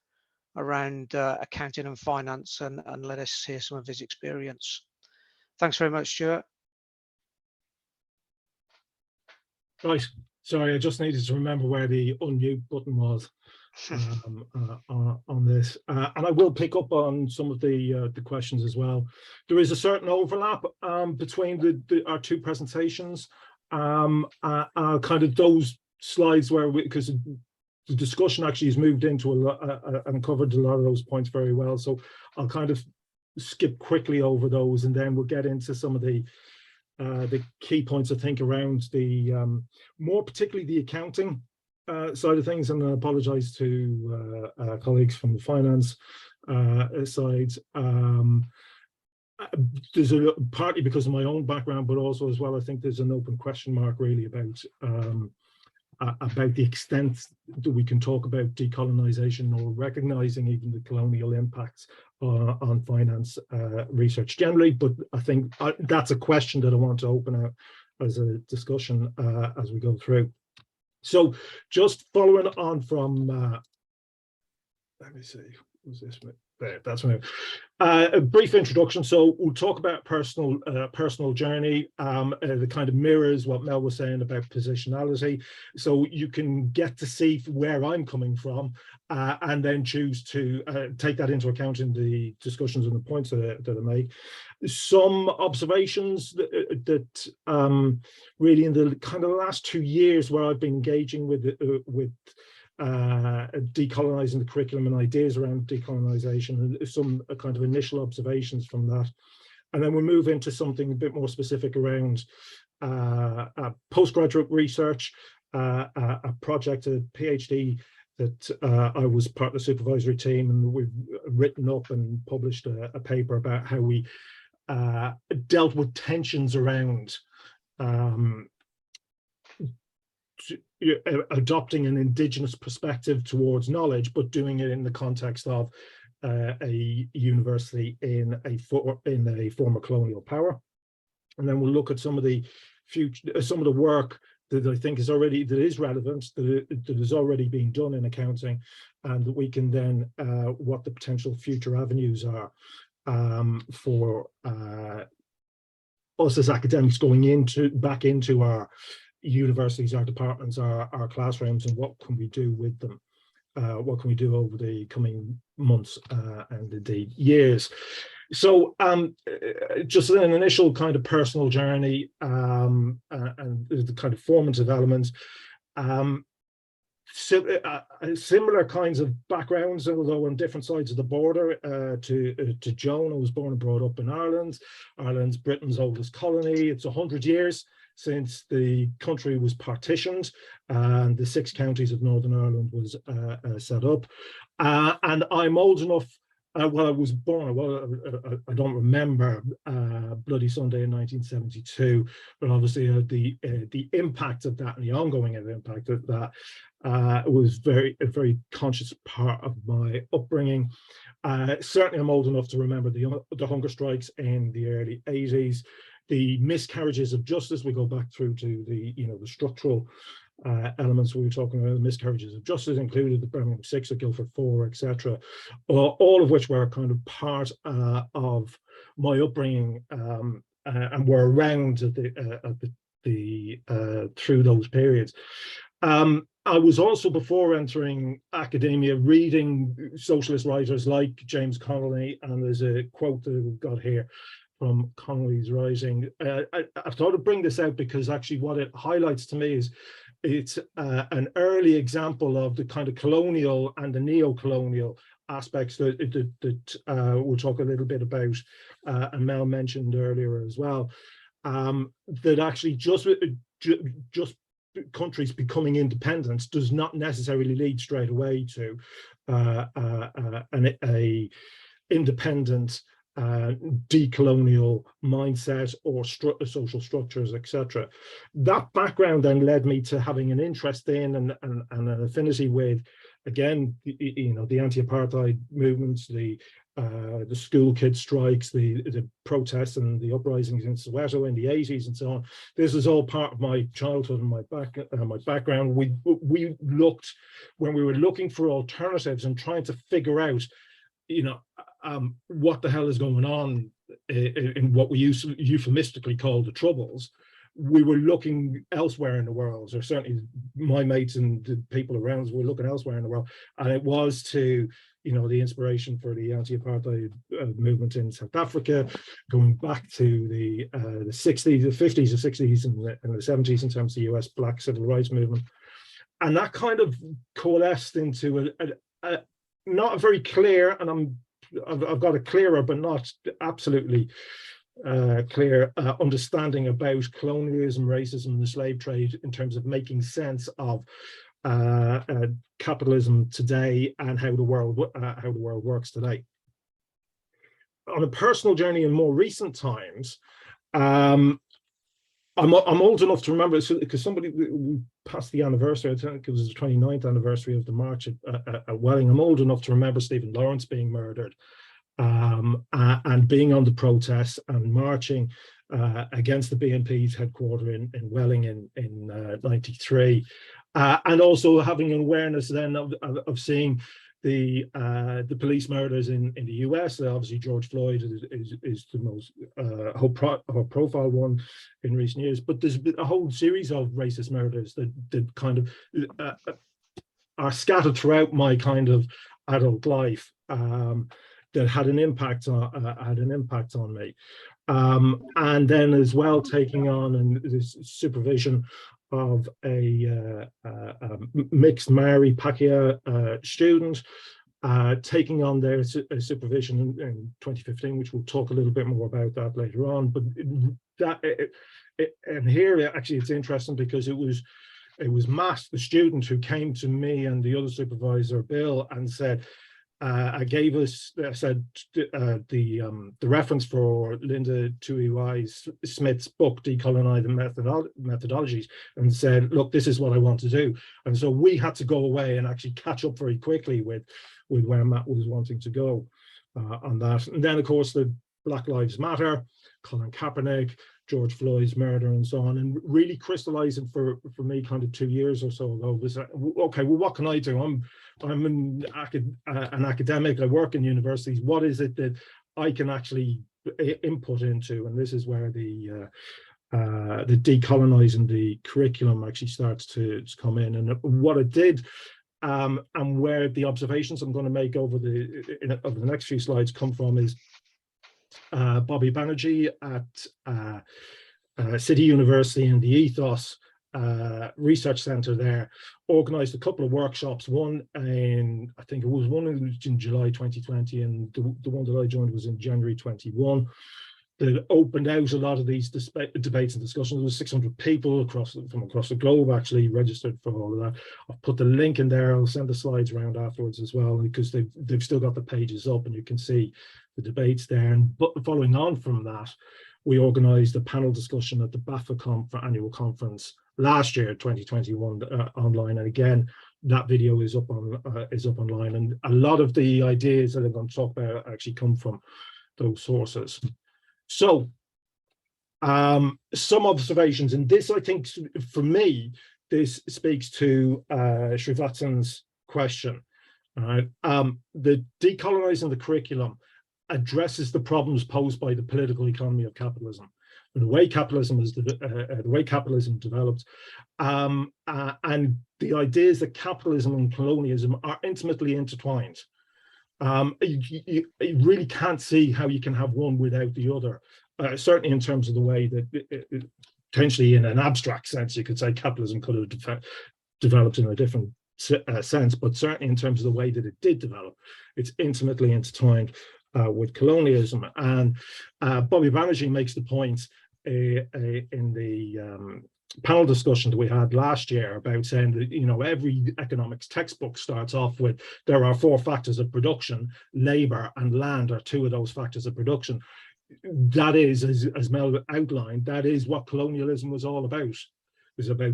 around accounting and finance, and let us hear some of his experience. Thanks very much, Stuart. Right, sorry, I just needed to remember where the unmute button was on this, and I will pick up on some of the questions as well. There is a certain overlap between our two presentations, kind of those slides where because the discussion actually has moved into a lot and covered a lot of those points very well. So I'll kind of skip quickly over those, and then we'll get into some of the key points, I think, around the more particularly the accounting side of things. And I apologize to colleagues from the finance side. There's partly because of my own background, but also as well, I think there's an open question mark really about the extent that we can talk about decolonization or recognizing even the colonial impacts on finance research generally. But I think that's a question that I want to open out as a discussion as we go through. So just following on from, let me see, was this one? There, that's one. A brief introduction. So we'll talk about personal journey. The kind of mirrors what Mel was saying about positionality. So you can get to see where I'm coming from, and then choose to take that into account in the discussions and the points that I make. Some observations that really in the kind of last 2 years where I've been engaging with decolonizing the curriculum and ideas around decolonization, and some kind of initial observations from that. And then we'll move into something a bit more specific around postgraduate research, a project, a PhD that I was part of the supervisory team, and we've written up and published a paper about how we dealt with tensions around adopting an indigenous perspective towards knowledge, but doing it in the context of a university in a former colonial power. And then we'll look at some of the work that I think is relevant, that is already being done in accounting, and that we can then what the potential future avenues are for us as academics going back into our universities, our departments, our classrooms, and what can we do with them? What can we do over the coming months and indeed years? So just an initial kind of personal journey and the kind of formative elements. similar kinds of backgrounds, although on different sides of the border to Joan. I was born and brought up in Ireland. Ireland's Britain's oldest colony. It's 100 years since the country was partitioned and the 6 counties of Northern Ireland was set up. And I'm old enough, well, I was born, well, I don't remember Bloody Sunday in 1972, but obviously the impact of that and the ongoing impact of that was a very conscious part of my upbringing. Certainly I'm old enough to remember the hunger strikes in the early 80s, the miscarriages of justice. We go back through to the structural elements we were talking about. The miscarriages of justice included the Birmingham 6, the Guildford 4, etc., all of which were kind of part of my upbringing and were around through those periods. I was also, before entering academia, reading socialist writers like James Connolly, and there's a quote that we've got here from Connolly's writing. I thought I'd bring this out because actually what it highlights to me is it's an early example of the kind of colonial and the neo-colonial aspects that we'll talk a little bit about, and Mel mentioned earlier as well, that actually just countries becoming independent does not necessarily lead straight away to a independent decolonial mindset or social structures, etc. That background then led me to having an interest in and an affinity with, again, the anti-apartheid movements, the school kid strikes, the protests and the uprisings in Soweto in the 80s and so on. This is all part of my childhood and my background. We looked, when we were looking for alternatives and trying to figure out, what the hell is going on in what we euphemistically call the Troubles, we were looking elsewhere in the world, or certainly my mates and the people around us were looking elsewhere in the world, and it was to the inspiration for the anti-apartheid movement in South Africa, going back to the 60s, the 50s, the 60s, and the 70s in terms of the US Black civil rights movement, and that kind of coalesced into a not a very clear, and I've got a clearer but not absolutely clear understanding about colonialism, racism, and the slave trade in terms of making sense of capitalism today and how the world works today. On a personal journey in more recent times, I'm old enough to remember, because somebody passed the anniversary, I think it was the 29th anniversary of the march at Welling. I'm old enough to remember Stephen Lawrence being murdered, and being on the protests and marching against the BNP's headquarter in Welling in 93, and also having an awareness then of seeing the police murders in the US. Obviously George Floyd is the most high profile one in recent years, but there's been a whole series of racist murders that kind of are scattered throughout my kind of adult life, that had an impact on me, and then as well taking on and this supervision of a mixed Maori Pakeha student, taking on their supervision in 2015, which we'll talk a little bit more about that later on. But and here actually it's interesting because it was Matt, the student, who came to me and the other supervisor, Bill, and said, gave us the reference for Linda Tui Smith's book, Decolonising Methodologies, and said, look, this is what I want to do. And so we had to go away and actually catch up very quickly with where Matt was wanting to go on that. And then, of course, the Black Lives Matter, Colin Kaepernick, George Floyd's murder, and so on, and really crystallizing for me kind of 2 years or so ago was, okay, well, what can I do? I'm an academic, I work in universities. What is it that I can actually input into? And this is where the decolonizing the curriculum actually starts to come in. And what it did, and where the observations I'm going to make over the next few slides come from, is Bobby Banerjee at City University and the ethos research centre there, organised a couple of workshops, one in, I think it was one in July 2020, and the one that I joined was in January 21. That opened out a lot of these debates and discussions. There was 600 people from across the globe actually registered for all of that. I'll put the link in there. I'll send the slides around afterwards as well, because they've still got the pages up and you can see the debates there. And following on from that, we organised a panel discussion at the BAFA annual conference last year, 2021, online. And again, that video is up online. And a lot of the ideas that I'm going to talk about actually come from those sources. So some observations, and this, I think, for me, this speaks to Srivatsan's question. The decolonising the curriculum addresses the problems posed by the political economy of capitalism and the way capitalism is developed, and the ideas that capitalism and colonialism are intimately intertwined. You really can't see how you can have one without the other, certainly in terms of the way that potentially in an abstract sense you could say capitalism could have developed in a different sense, but certainly in terms of the way that it did develop, it's intimately intertwined with colonialism. And Bobby Banerjee makes the point in the panel discussion that we had last year about saying that, you know, every economics textbook starts off with there are 4 factors of production. Labor and land are 2 of those factors of production. That is, as Mel outlined, that is what colonialism was all about. It was about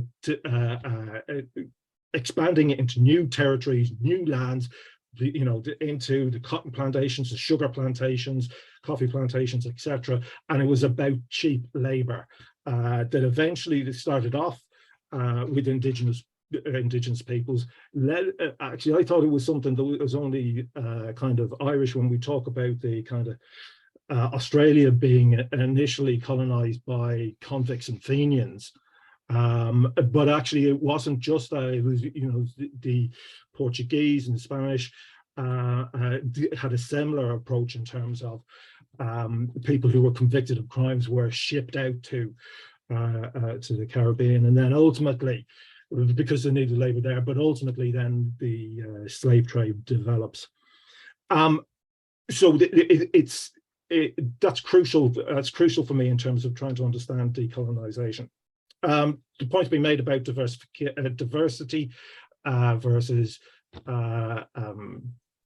expanding it into new territories, new lands, you know, into the cotton plantations, the sugar plantations, coffee plantations, etc. And it was about cheap labor. That eventually they started off with indigenous peoples. Actually, I thought it was something that was only kind of Irish when we talk about the kind of Australia being initially colonized by convicts and Fenians. But actually it wasn't just that. It was, you know, the Portuguese and the Spanish had a similar approach in terms of people who were convicted of crimes were shipped out to the Caribbean, and then ultimately, because they needed labor there, but ultimately then the slave trade develops. So that's crucial. That's crucial for me in terms of trying to understand decolonization. The point's been made about diversity versus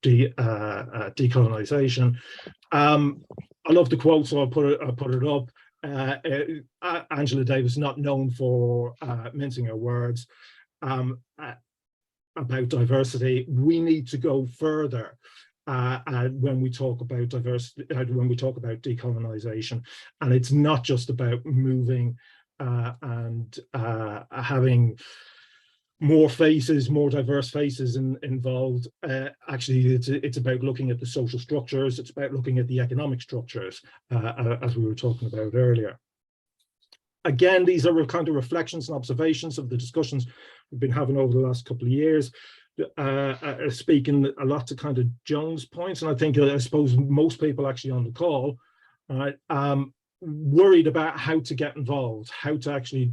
decolonization. I love the quote, so I'll put it up. Angela Davis, not known for mincing her words, about diversity. We need to go further when we talk about diversity, when we talk about decolonization, and it's not just about moving and having more faces, more diverse faces involved. Actually, it's about looking at the social structures. It's about looking at the economic structures, as we were talking about earlier. Again, these are kind of reflections and observations of the discussions we've been having over the last couple of years, speaking a lot to kind of Joan's points. And I think, I suppose most people actually on the call, worried about how to get involved, how to actually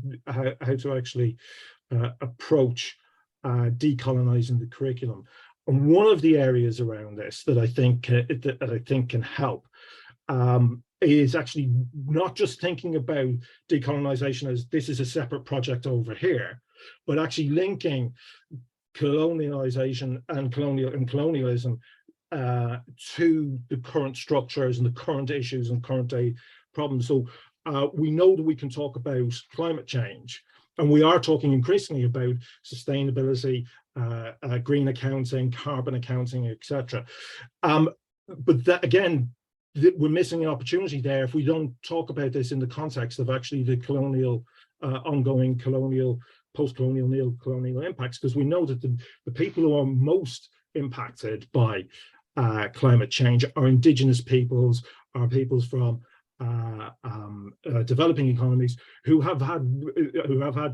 approach decolonizing the curriculum. And one of the areas around this that I think can help is actually not just thinking about decolonization as this is a separate project over here, but actually linking colonialization and colonialism to the current structures and the current issues and current day problems. So we know that we can talk about climate change, and we are talking increasingly about sustainability, green accounting, carbon accounting, etc. But that, again, we're missing an opportunity there if we don't talk about this in the context of actually the colonial, ongoing colonial, post-colonial, neo-colonial impacts, because we know that the people who are most impacted by climate change are indigenous peoples, are peoples from developing economies who have had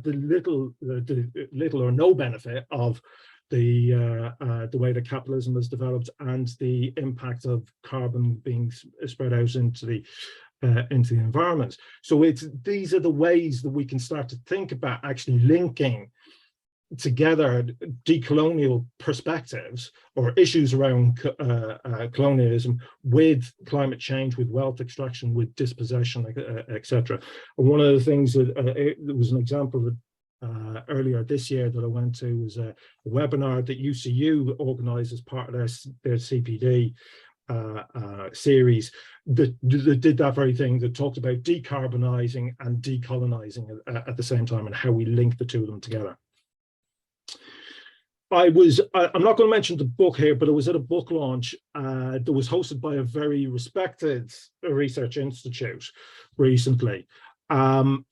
the little or no benefit of the way that capitalism has developed and the impact of carbon being spread out into the into the environment. So these are the ways that we can start to think about actually linking together decolonial perspectives or issues around colonialism with climate change, with wealth extraction, with dispossession, etc. And one of the things that there was an example that earlier this year that I went to was a webinar that UCU organised as part of their CPD series that did that very thing, that talked about decarbonising and decolonising at the same time and how we link the two of them together. I'm not going to mention the book here, but I was at a book launch that was hosted by a very respected research institute recently, and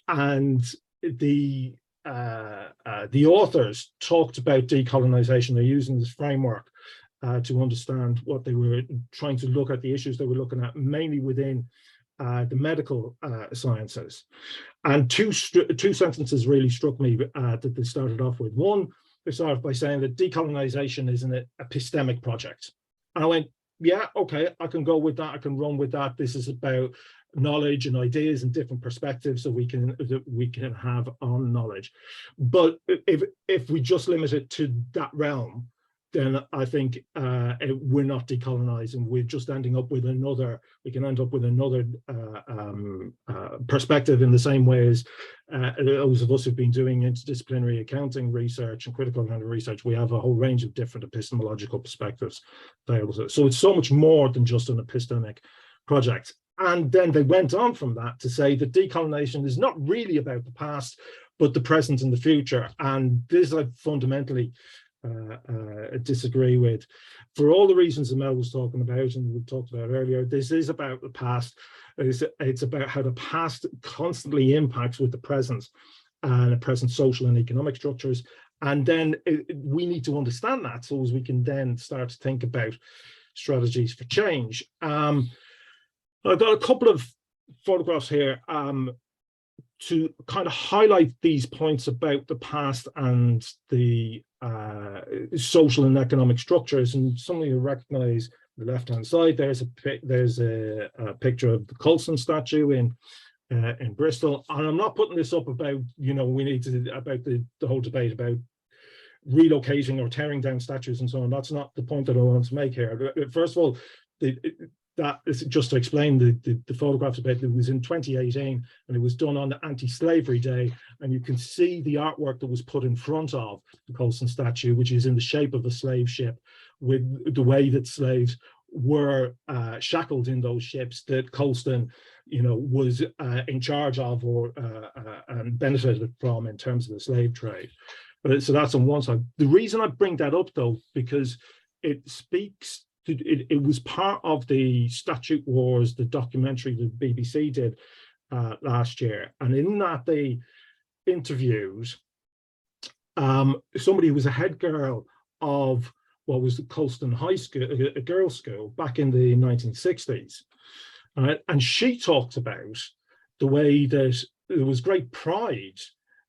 the authors talked about decolonization. They're using this framework to understand what they were trying to look at, the issues they were looking at, mainly within the medical sciences. And two sentences really struck me that they started off with. One, they started by saying that decolonization is an epistemic project. And I went, yeah, okay, I can go with that. I can run with that. This is about knowledge and ideas and different perspectives that we can have on knowledge. But if we just limit it to that realm, then I think we're not decolonizing. We're just ending up with another, we can end up with another perspective, in the same way as those of us who've been doing interdisciplinary accounting research and critical accounting research, we have a whole range of different epistemological perspectives available to us. So it's so much more than just an epistemic project. And then they went on from that to say that decolonization is not really about the past, but the present and the future. And this I fundamentally disagree with, for all the reasons that Mel was talking about and we talked about earlier. This is about the past. It's about how the past constantly impacts with the present and the present social and economic structures. And then we need to understand that so as we can then start to think about strategies for change. I've got a couple of photographs here to kind of highlight these points about the past and the social and economic structures. And something you recognize the left-hand side, there's a picture of the Colston statue in Bristol. And I'm not putting this up about, you know, we need to, about the whole debate about relocating or tearing down statues and so on. That's not the point that I want to make here. First of all, that is just to explain the photographs about it. Was in 2018 and it was done on the Anti-Slavery Day, and you can see the artwork that was put in front of the Colston statue, which is in the shape of a slave ship, with the way that slaves were shackled in those ships that Colston, you know, was in charge of or and benefited from in terms of the slave trade. But so that's on one side. The reason I bring that up, though, because it speaks. It was part of the Statute Wars, the documentary that the BBC did last year. And in that, they interviewed somebody who was a head girl of what was the Colston High School, a girls' school, back in the 1960s. And she talked about the way that there was great pride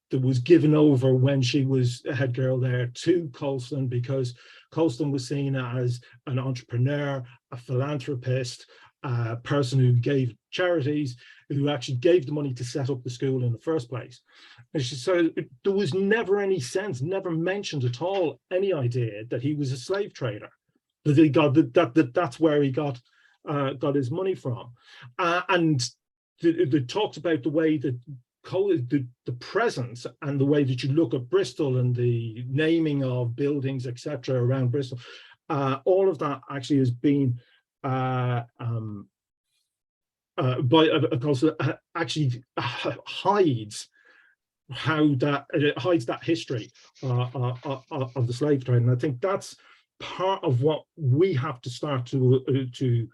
that was given over when she was a head girl there to Colston, because Colston was seen as an entrepreneur, a philanthropist, a person who gave charities, who actually gave the money to set up the school in the first place. And she said there was never any sense, never mentioned at all, any idea that he was a slave trader, that he got that's where he got his money from. And they talked about the way that the presence and the way that you look at Bristol and the naming of buildings, etc., around Bristol, all of that actually has been actually hides that history of the slave trade. And I think that's part of what we have to start to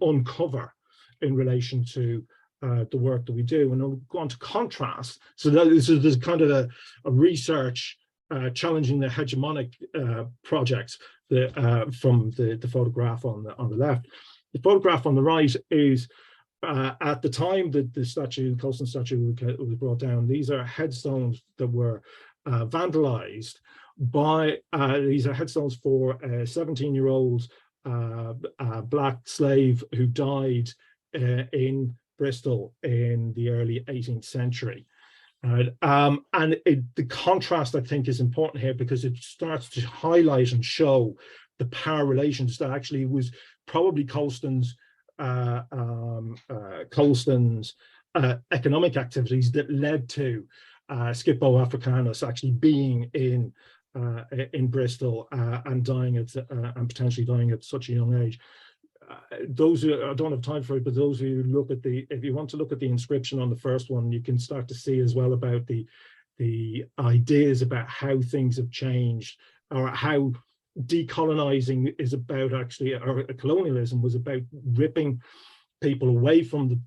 uncover in relation to the work that we do. And I'll go on to contrast. So there's kind of a research challenging the hegemonic projects from the photograph on the left. The photograph on the right is at the time that the Colston statue was brought down. These are headstones that were vandalized by, these are headstones for a 17-year-old black slave who died in Bristol in the early 18th century. And the contrast, I think, is important here because it starts to highlight and show the power relations that actually was probably Colston's economic activities that led to Scipio Africanus actually being in Bristol and dying at and potentially dying at such a young age. Those who, I don't have time for it, but those who look at if you want to look at the inscription on the first one, you can start to see as well about the ideas about how things have changed, or how decolonizing is about actually, or colonialism was about ripping people away from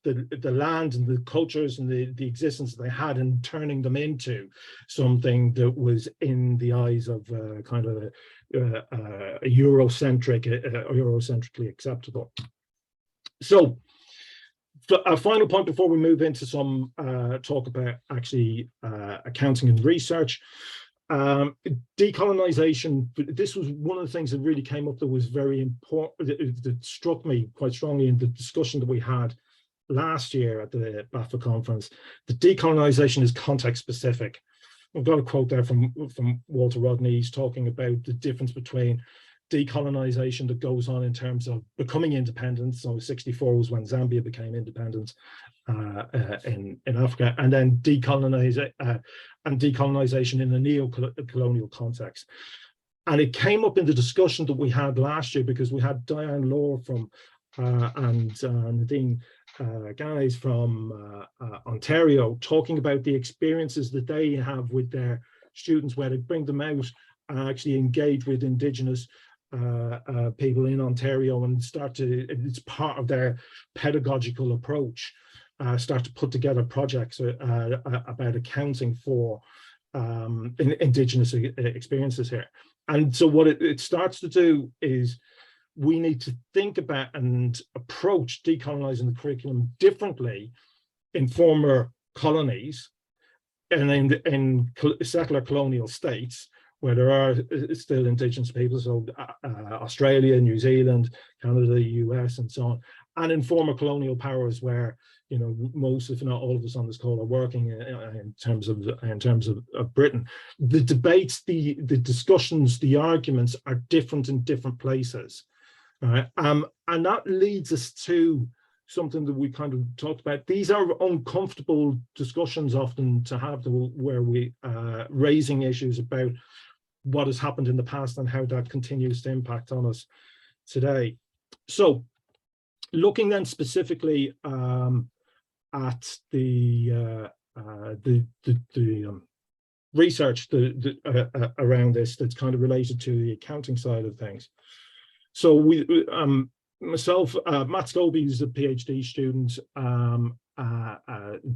the land and the cultures and the existence that they had and turning them into something that was in the eyes of kind of a Eurocentrically acceptable. So a final point before we move into some talk about actually accounting and research. Decolonization, this was one of the things that really came up that was very important, that struck me quite strongly in the discussion that we had last year at the BAFA conference. The decolonization is context specific. I've got a quote there from Walter Rodney. He's talking about the difference between decolonization that goes on in terms of becoming independent. So 64 was when Zambia became independent in Africa, and then decolonization in a neo-colonial context. And it came up in the discussion that we had last year because we had Diane Law from and Nadine Ganes from Ontario talking about the experiences that they have with their students, where they bring them out and actually engage with Indigenous people in Ontario and start to, it's part of their pedagogical approach, start to put together projects about accounting for Indigenous experiences here. And so what it starts to do is we need to think about and approach decolonizing the curriculum differently in former colonies and in settler colonial states where there are still Indigenous people, so Australia, New Zealand, Canada, the US, and so on, and in former colonial powers where, you know, most, if not all of us on this call are working in terms of Britain. The debates, the discussions, the arguments are different in different places. Right? And that leads us to something that we kind of talked about. These are uncomfortable discussions often to have, where we raising issues about what has happened in the past and how that continues to impact on us today. So looking then specifically at the research around this that's kind of related to the accounting side of things. So myself, Matt Scobie, who's a PhD student,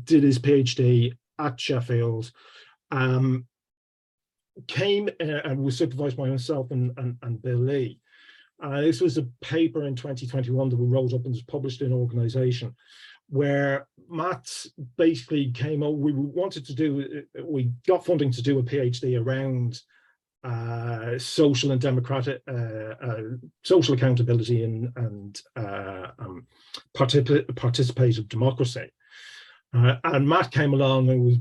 did his PhD at Sheffield, came and was supervised by myself and Bill Lee. This was a paper in 2021 that we wrote up and was published in Organisation, where Matt basically came over. We got funding to do a PhD around social and democratic, social accountability and participative democracy. And Matt came along and was,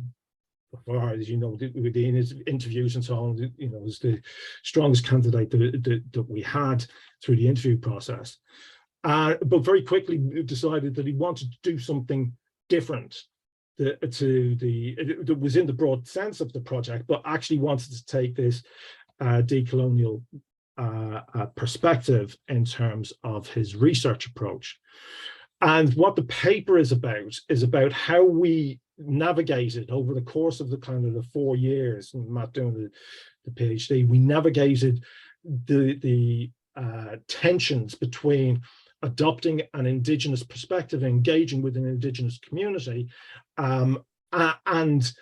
as you know, within his interviews and so on, you know, was the strongest candidate that we had through the interview process. But very quickly decided that he wanted to do something different that was in the broad sense of the project, but actually wanted to take this decolonial perspective in terms of his research approach. And what the paper is about how we navigated over the course of the kind of the 4 years, and Matt doing the PhD, we navigated the tensions between adopting an Indigenous perspective, engaging with an Indigenous community, and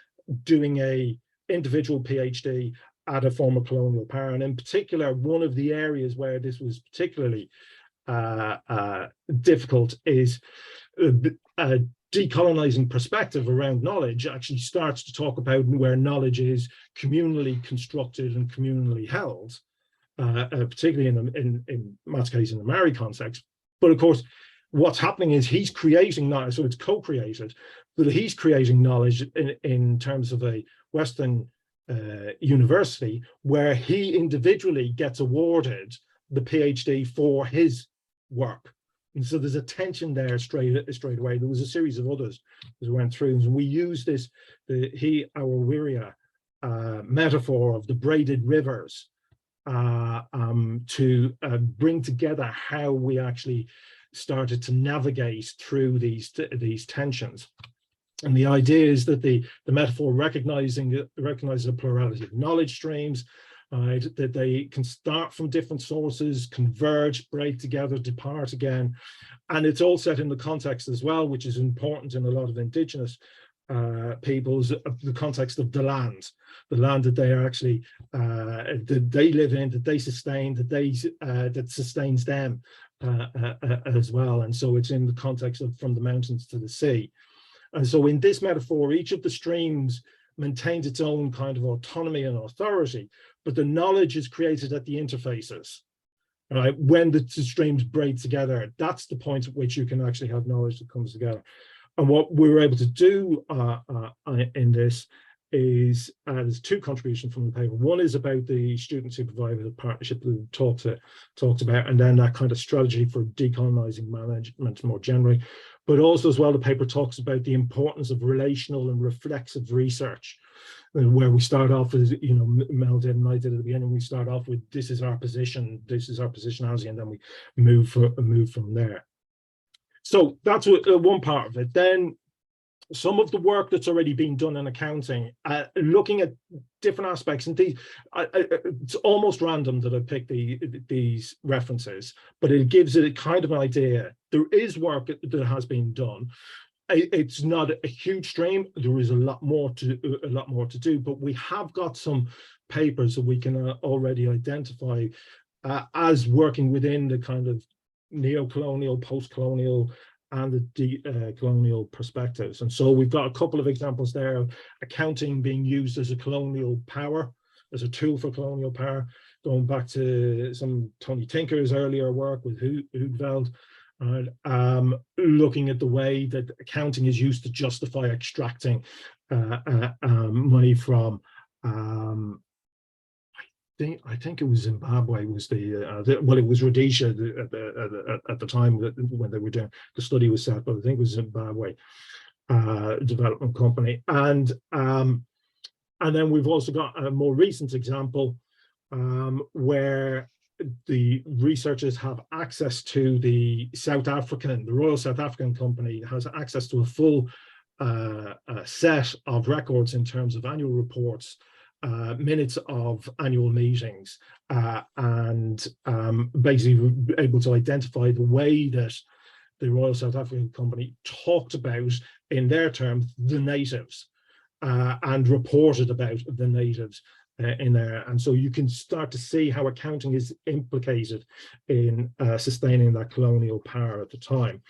doing a individual PhD at a former colonial power. And in particular, one of the areas where this was particularly difficult is a decolonizing perspective around knowledge actually starts to talk about where knowledge is communally constructed and communally held, particularly in Matt's case in the Maori context. But of course, what's happening is he's creating knowledge, so it's co-created, but he's creating knowledge in terms of a Western university where he individually gets awarded the PhD for his work. And so there's a tension there straight away. There was a series of others that went through, and we use this, our Wiria metaphor of the braided rivers to bring together how we actually started to navigate through these tensions. And the idea is that the metaphor recognizes a plurality of knowledge streams, that they can start from different sources, converge, break together, depart again. And it's all set in the context as well, which is important in a lot of indigenous peoples, the context of the land that they are actually, that they live in, that they sustain, that sustains them as well. And so it's in the context of from the mountains to the sea. And so in this metaphor, each of the streams maintains its own kind of autonomy and authority, but the knowledge is created at the interfaces. Right? When the streams braid together, that's the point at which you can actually have knowledge that comes together. And what we were able to do in this is, there's two contributions from the paper. One is about the student supervisor partnership that we talked about, and then that kind of strategy for decolonizing management more generally. But also as well, the paper talks about the importance of relational and reflexive research, where we start off as, you know, Mel did and I did at the beginning, we start off with this is our position, this is our positionality, and then we move from there. So that's one part of it. Then some of the work that's already been done in accounting, looking at different aspects, and these, it's almost random that I picked these references, but it gives it a kind of an idea. There is work that has been done. It's not a huge stream. There is a lot more to do, but we have got some papers that we can already identify as working within the kind of neo-colonial, post-colonial, and the colonial perspectives. And so we've got a couple of examples there of accounting being used as a colonial power, as a tool for colonial power, going back to some Tony Tinker's earlier work with Hoogveld, looking at the way that accounting is used to justify extracting money from, I think it was Zimbabwe was well, it was Rhodesia at the time when they were doing the study was set, but I think it was Zimbabwe development company. And then we've also got a more recent example where the researchers have access to the Royal South African Company has access to a full set of records in terms of annual reports, minutes of annual meetings, and basically able to identify the way that the Royal South African Company talked about, in their terms, the natives, and reported about the natives in there. And so you can start to see how accounting is implicated in sustaining that colonial power at the time.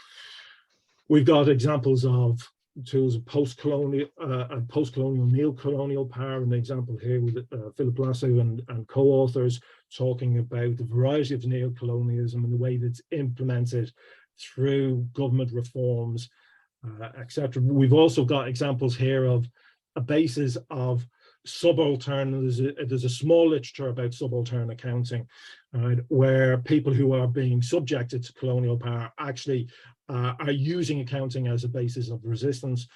We've got examples of tools of post-colonial neo-colonial power, and the example here with Philip Lasso and co-authors talking about the variety of neo-colonialism and the way that's implemented through government reforms, etc. We've also got examples here of a basis of subaltern. There's a small literature about subaltern accounting, right, where people who are being subjected to colonial power actually are using accounting as a basis of resistance.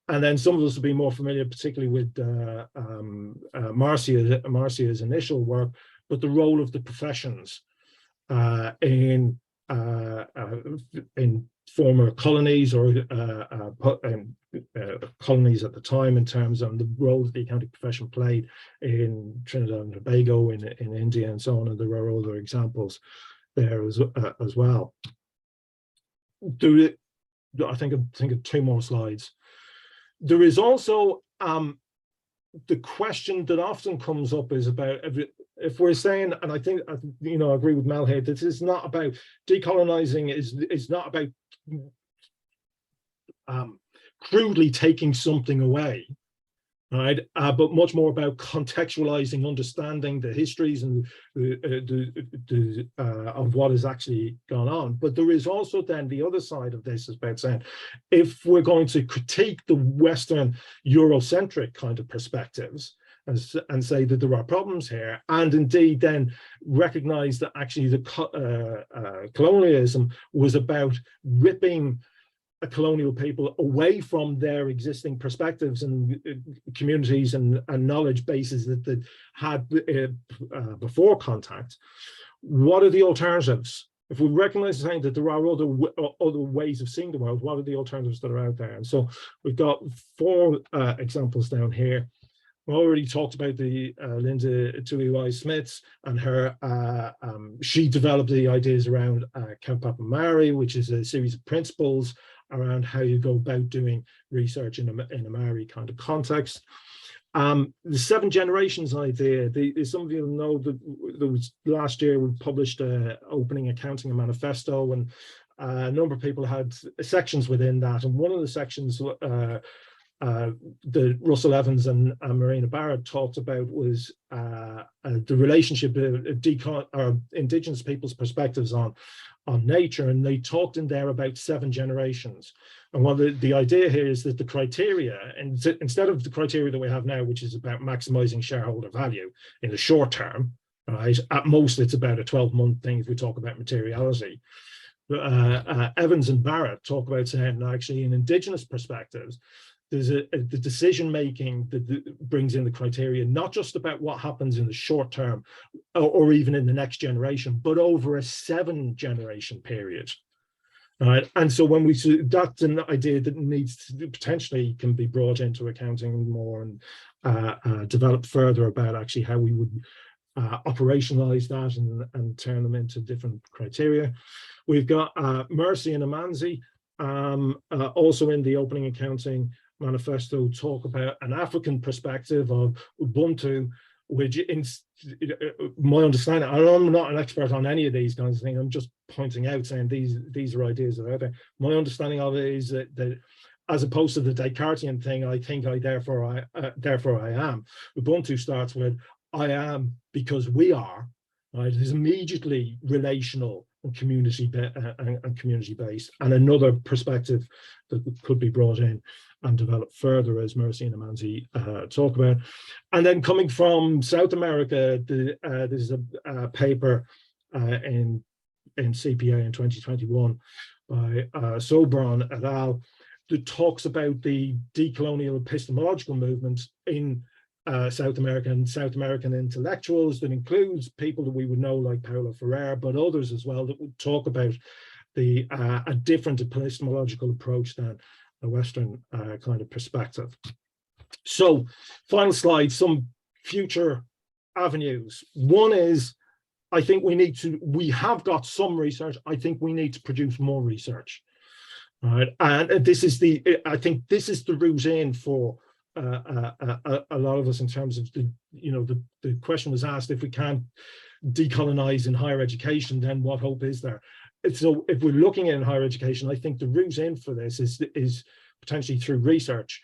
And then some of us will be more familiar, particularly with Marcia's initial work, but the role of the professions in former colonies or colonies at the time, in terms of the role that the accounting profession played in Trinidad and Tobago, in India, and so on. And there are other examples there as well. I think of two more slides. There is also the question that often comes up is about if we're saying, and I think, you know, I agree with Mel here, this is not about decolonizing, is not about crudely taking something away. right? But much more about contextualizing, understanding the histories and of what has actually gone on. But there is also then the other side of this, is about saying, if we're going to critique the Western Eurocentric kind of perspectives and say that there are problems here, and indeed then recognize that actually the colonialism was about ripping a colonial people away from their existing perspectives and communities and knowledge bases that they had before contact. What are the alternatives? If we recognize saying that there are other ways of seeing the world, what are the alternatives that are out there? And so we've got 4 examples down here. We already talked about the Linda Tuiwai-Smiths and her, she developed the ideas around Kaupapa Maori, which is a series of principles around how you go about doing research in a Maori kind of context. The 7 generations idea, some of you know that there was last year we published Opening Accounting and Manifesto, and a number of people had sections within that, and one of the sections that Russell Evans and Marina Barrett talked about was the relationship of Indigenous people's perspectives on nature, and they talked in there about 7 generations. And what the idea here is that the criteria, and instead of the criteria that we have now, which is about maximizing shareholder value in the short term, right? At most, it's about a 12-month thing if we talk about materiality. Evans and Barrett talk about saying, actually, in Indigenous perspectives, there's the decision making that brings in the criteria, not just about what happens in the short term or even in the next generation, but over a 7-generation period. Right. And so when we see that's an idea that needs to potentially can be brought into accounting more and developed further about actually how we would operationalize that and turn them into different criteria. We've got Mercy and Amanzi also in the Opening Accounting Manifesto talk about an African perspective of Ubuntu, which in my understanding, I'm not an expert on any of these kinds of things, I'm just pointing out, saying these are ideas that are out there. My understanding of it is that as opposed to the Descartesian thing, I think therefore I am. Ubuntu starts with I am because we are, right? It is immediately relational and community based, and another perspective that could be brought in and developed further, as Mercy and Amanzi talk about. And then coming from South America, there's a paper in CPA in 2021 by Sobron et al. That talks about the decolonial epistemological movement in South America and South American intellectuals, that includes people that we would know like Paulo Freire, but others as well, that would talk about a different epistemological approach than a Western kind of perspective. So, final slide, some future avenues. One is, I think we have got some research. I think we need to produce more research. Right, and I think this is the route in for a lot of us in terms of the question was asked, if we can't decolonize in higher education, then what hope is there? So if we're looking at higher education, I think the route in for this is potentially through research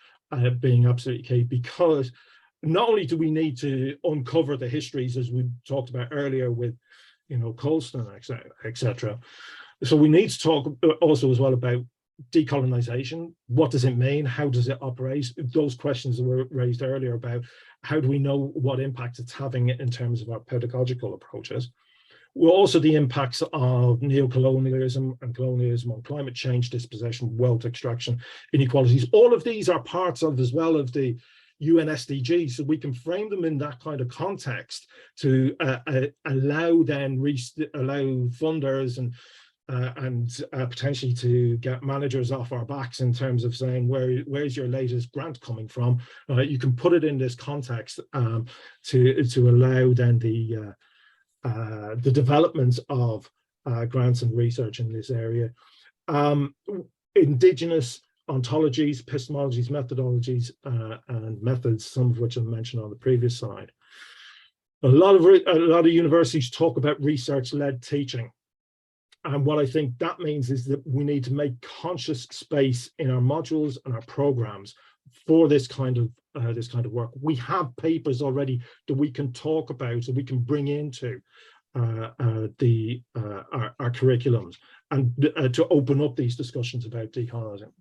being absolutely key, because not only do we need to uncover the histories, as we talked about earlier with, Colston, etc. So we need to talk also as well about decolonization. What does it mean? How does it operate? Those questions that were raised earlier about how do we know what impact it's having in terms of our pedagogical approaches. Well, also the impacts of neocolonialism and colonialism on climate change, dispossession, wealth extraction, inequalities. All of these are parts of, as well, of the UN SDGs, so we can frame them in that kind of context to allow funders and potentially to get managers off our backs in terms of saying, where's your latest grant coming from? You can put it in this context to allow then the development of grants and research in this area. Indigenous ontologies, epistemologies, methodologies, and methods, some of which I mentioned on the previous slide. A lot of universities talk about research-led teaching. And what I think that means is that we need to make conscious space in our modules and our programs for this kind of work. We have papers already that we can talk about, that we can bring into our curriculums, and to open up these discussions about decolonising.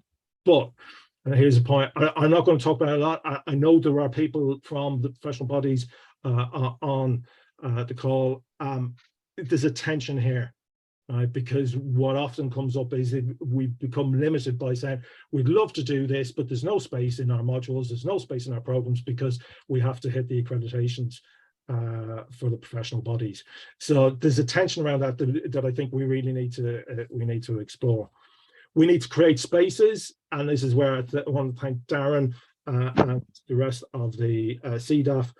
But here's a point. I'm not going to talk about it a lot. I know there are people from the professional bodies on the call. There's a tension here. Because what often comes up is we've become limited by saying we'd love to do this, but there's no space in our modules, there's no space in our programs, because we have to hit the accreditations for the professional bodies. So there's a tension around that I think we really need to explore. We need to create spaces, and this is where I want to thank Darren and the rest of the CDAF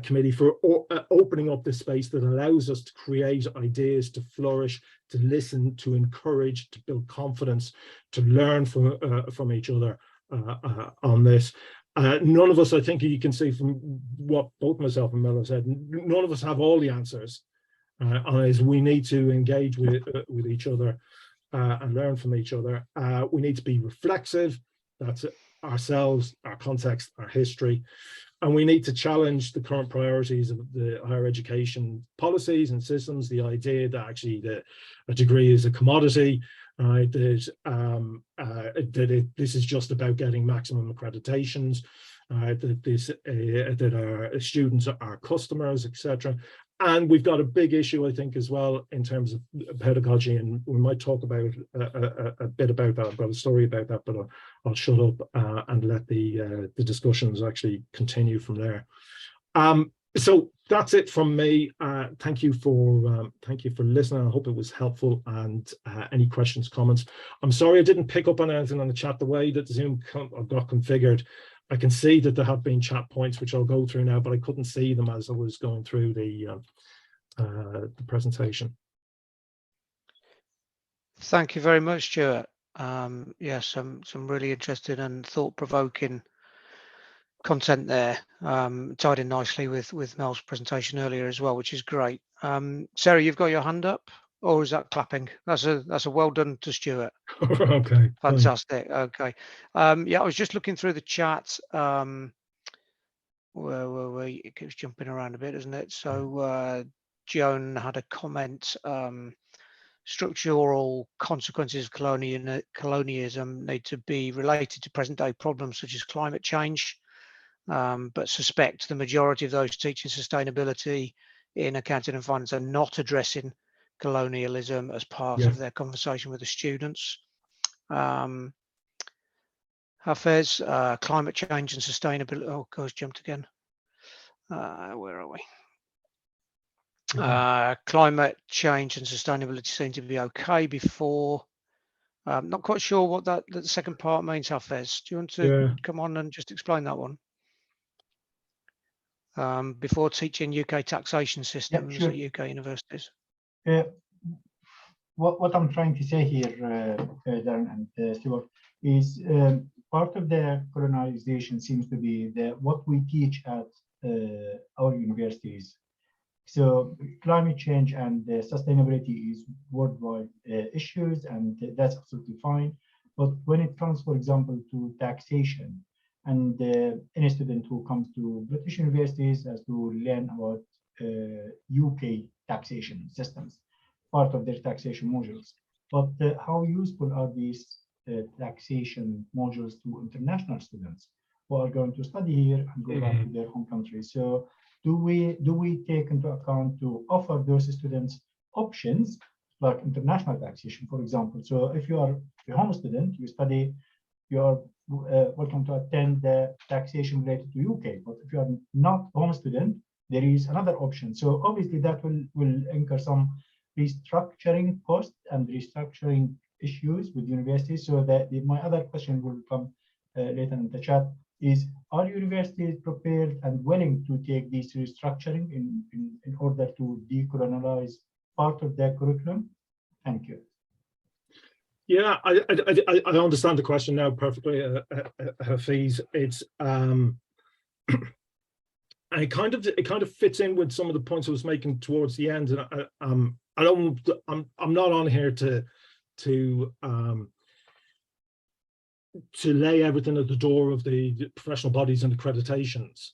committee for opening up this space that allows us to create ideas, to flourish, to listen, to encourage, to build confidence, to learn from each other on this. None of us, I think you can see from what both myself and Mel have said, none of us have all the answers on this. We need to engage with each other and learn from each other. We need to be reflexive. That's ourselves, our context, our history. And we need to challenge the current priorities of the higher education policies and systems, the idea that actually a degree is a commodity, that this is just about getting maximum accreditations, that our students are our customers, etc. And we've got a big issue, I think, as well, in terms of pedagogy, and we might talk about a bit about that. I've got a story about that, but I'll shut up and let the discussions actually continue from there. So that's it from me. Thank you for listening. I hope it was helpful, and any questions, comments. I'm sorry I didn't pick up on anything on the chat. The way that the Zoom I've got configured, I can see that there have been chat points, which I'll go through now, but I couldn't see them as I was going through the presentation. Thank you very much, Stuart. Yeah, some really interesting and thought-provoking content there, tied in nicely with Mel's presentation earlier as well, which is great. Sarah, you've got your hand up, or is that clapping? That's a well done to Stuart. Okay, fantastic. Fine. Okay, yeah, I was just looking through the chat. Where were we? It keeps jumping around a bit, isn't it? So Joan had a comment. Structural consequences of colonialism need to be related to present day problems such as climate change, but suspect the majority of those teaching sustainability in accounting and finance are not addressing colonialism as part of their conversation with the students. Hafez, climate change and sustainability. Oh, gosh, jumped again. Where are we? Climate change and sustainability seem to be okay before. Not quite sure what the second part means, Hafez. Do you want to come on and just explain that one? Before teaching UK taxation systems at UK universities. What I'm trying to say here, Darren and Stuart, is part of the colonization seems to be what we teach at our universities. So climate change and sustainability is worldwide issues, and that's absolutely fine. But when it comes, for example, to taxation, and any student who comes to British universities has to learn about UK taxation systems, part of their taxation modules. But how useful are these taxation modules to international students who are going to study here and go back to their home country? So do we take into account to offer those students options like international taxation, for example? So if you are a home student, you study, you are welcome to attend the taxation related to UK. But if you are not a home student, there is another option. So obviously that will incur some restructuring costs and restructuring issues with universities. So that my other question will come later in the chat is, are universities prepared and willing to take this restructuring in order to decolonize part of their curriculum? Thank you. Yeah, I understand the question now perfectly, Hafiz. It's and it kind of fits in with some of the points I was making towards the end. And I'm not on here to to lay everything at the door of the professional bodies and accreditations.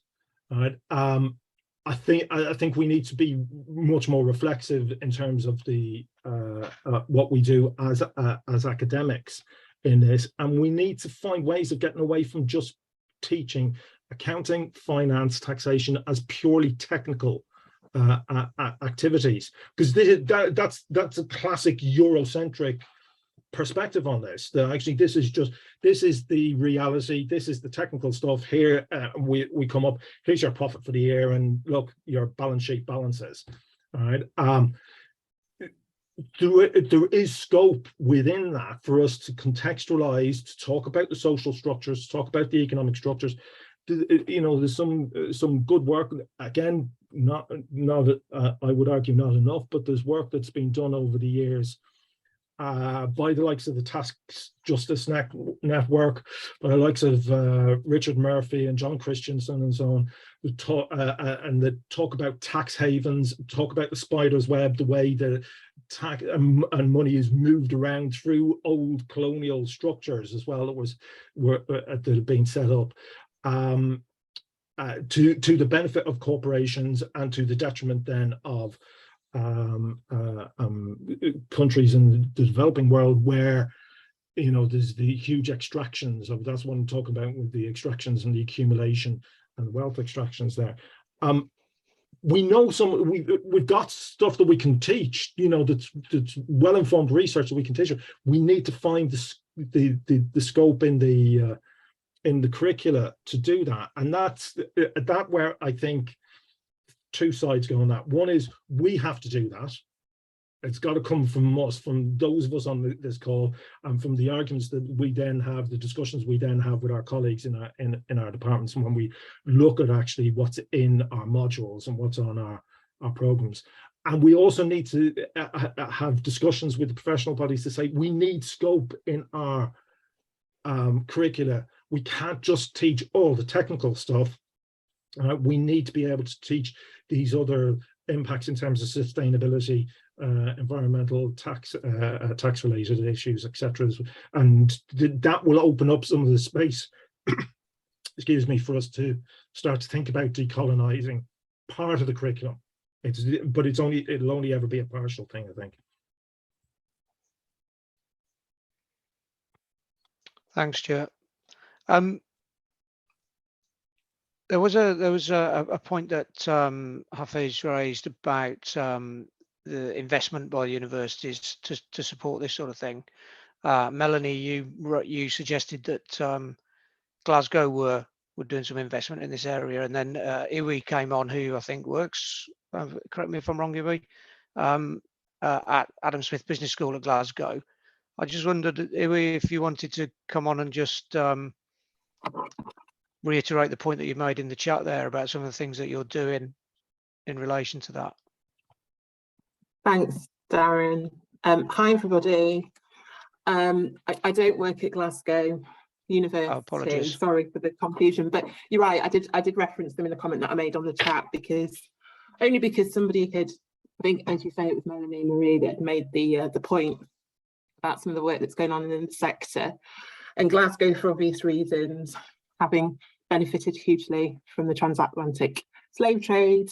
Right? I think we need to be much more reflexive in terms of the what we do as academics in this, and we need to find ways of getting away from just teaching accounting, finance, taxation as purely technical activities, because that's a classic Eurocentric perspective on this. That actually this is the reality, this is the technical stuff here. We come up, here's your profit for the year, and look, your balance sheet balances. All right. There is scope within that for us to contextualize, to talk about the social structures, to talk about the economic structures. You know, there's some good work, again, not I would argue not enough, but there's work that's been done over the years by the likes of the Tax Justice Network, by the likes of Richard Murphy and John Christensen and so on, and they talk about tax havens, talk about the spider's web, the way the tax and money is moved around through old colonial structures as well that had been set up. To the benefit of corporations and to the detriment then of countries in the developing world, where, you know, there's the huge extractions of, that's what I'm talking about with the extractions and the accumulation and wealth extractions there. We know we've got stuff that we can teach, you know, that's well-informed research that we can teach. We need to find the scope in the curricula to do that, and that's where I think two sides go on that. One is we have to do that. It's got to come from us, from those of us on this call, and from the arguments that we then have, the discussions we then have with our colleagues in our departments, and when we look at actually what's in our modules and what's on our programs. And we also need to have discussions with the professional bodies to say we need scope in our curricula. We can't just teach all the technical stuff. We need to be able to teach these other impacts in terms of sustainability, environmental, tax-related issues, etc. And that will open up some of the space, excuse me, for us to start to think about decolonising part of the curriculum. But it'll only ever be a partial thing, I think. Thanks, Stuart. There was a point that Hafiz raised about the investment by universities to support this sort of thing. Melanie, you suggested that Glasgow were doing some investment in this area, and then Iwi came on, who I think works, correct me if I'm wrong, Iwi, at Adam Smith Business School at Glasgow. I just wondered, Iwi, if you wanted to come on and just reiterate the point that you made in the chat there about some of the things that you're doing in relation to that. Thanks, Darren. Hi, everybody. I don't work at Glasgow University. Oh, apologies. Sorry for the confusion, but you're right. I did reference them in the comment that I made on the chat, because somebody had, I think, as you say, it was Melanie Marie that had made the point about some of the work that's going on in the sector. And Glasgow, for obvious reasons, having benefited hugely from the transatlantic slave trade,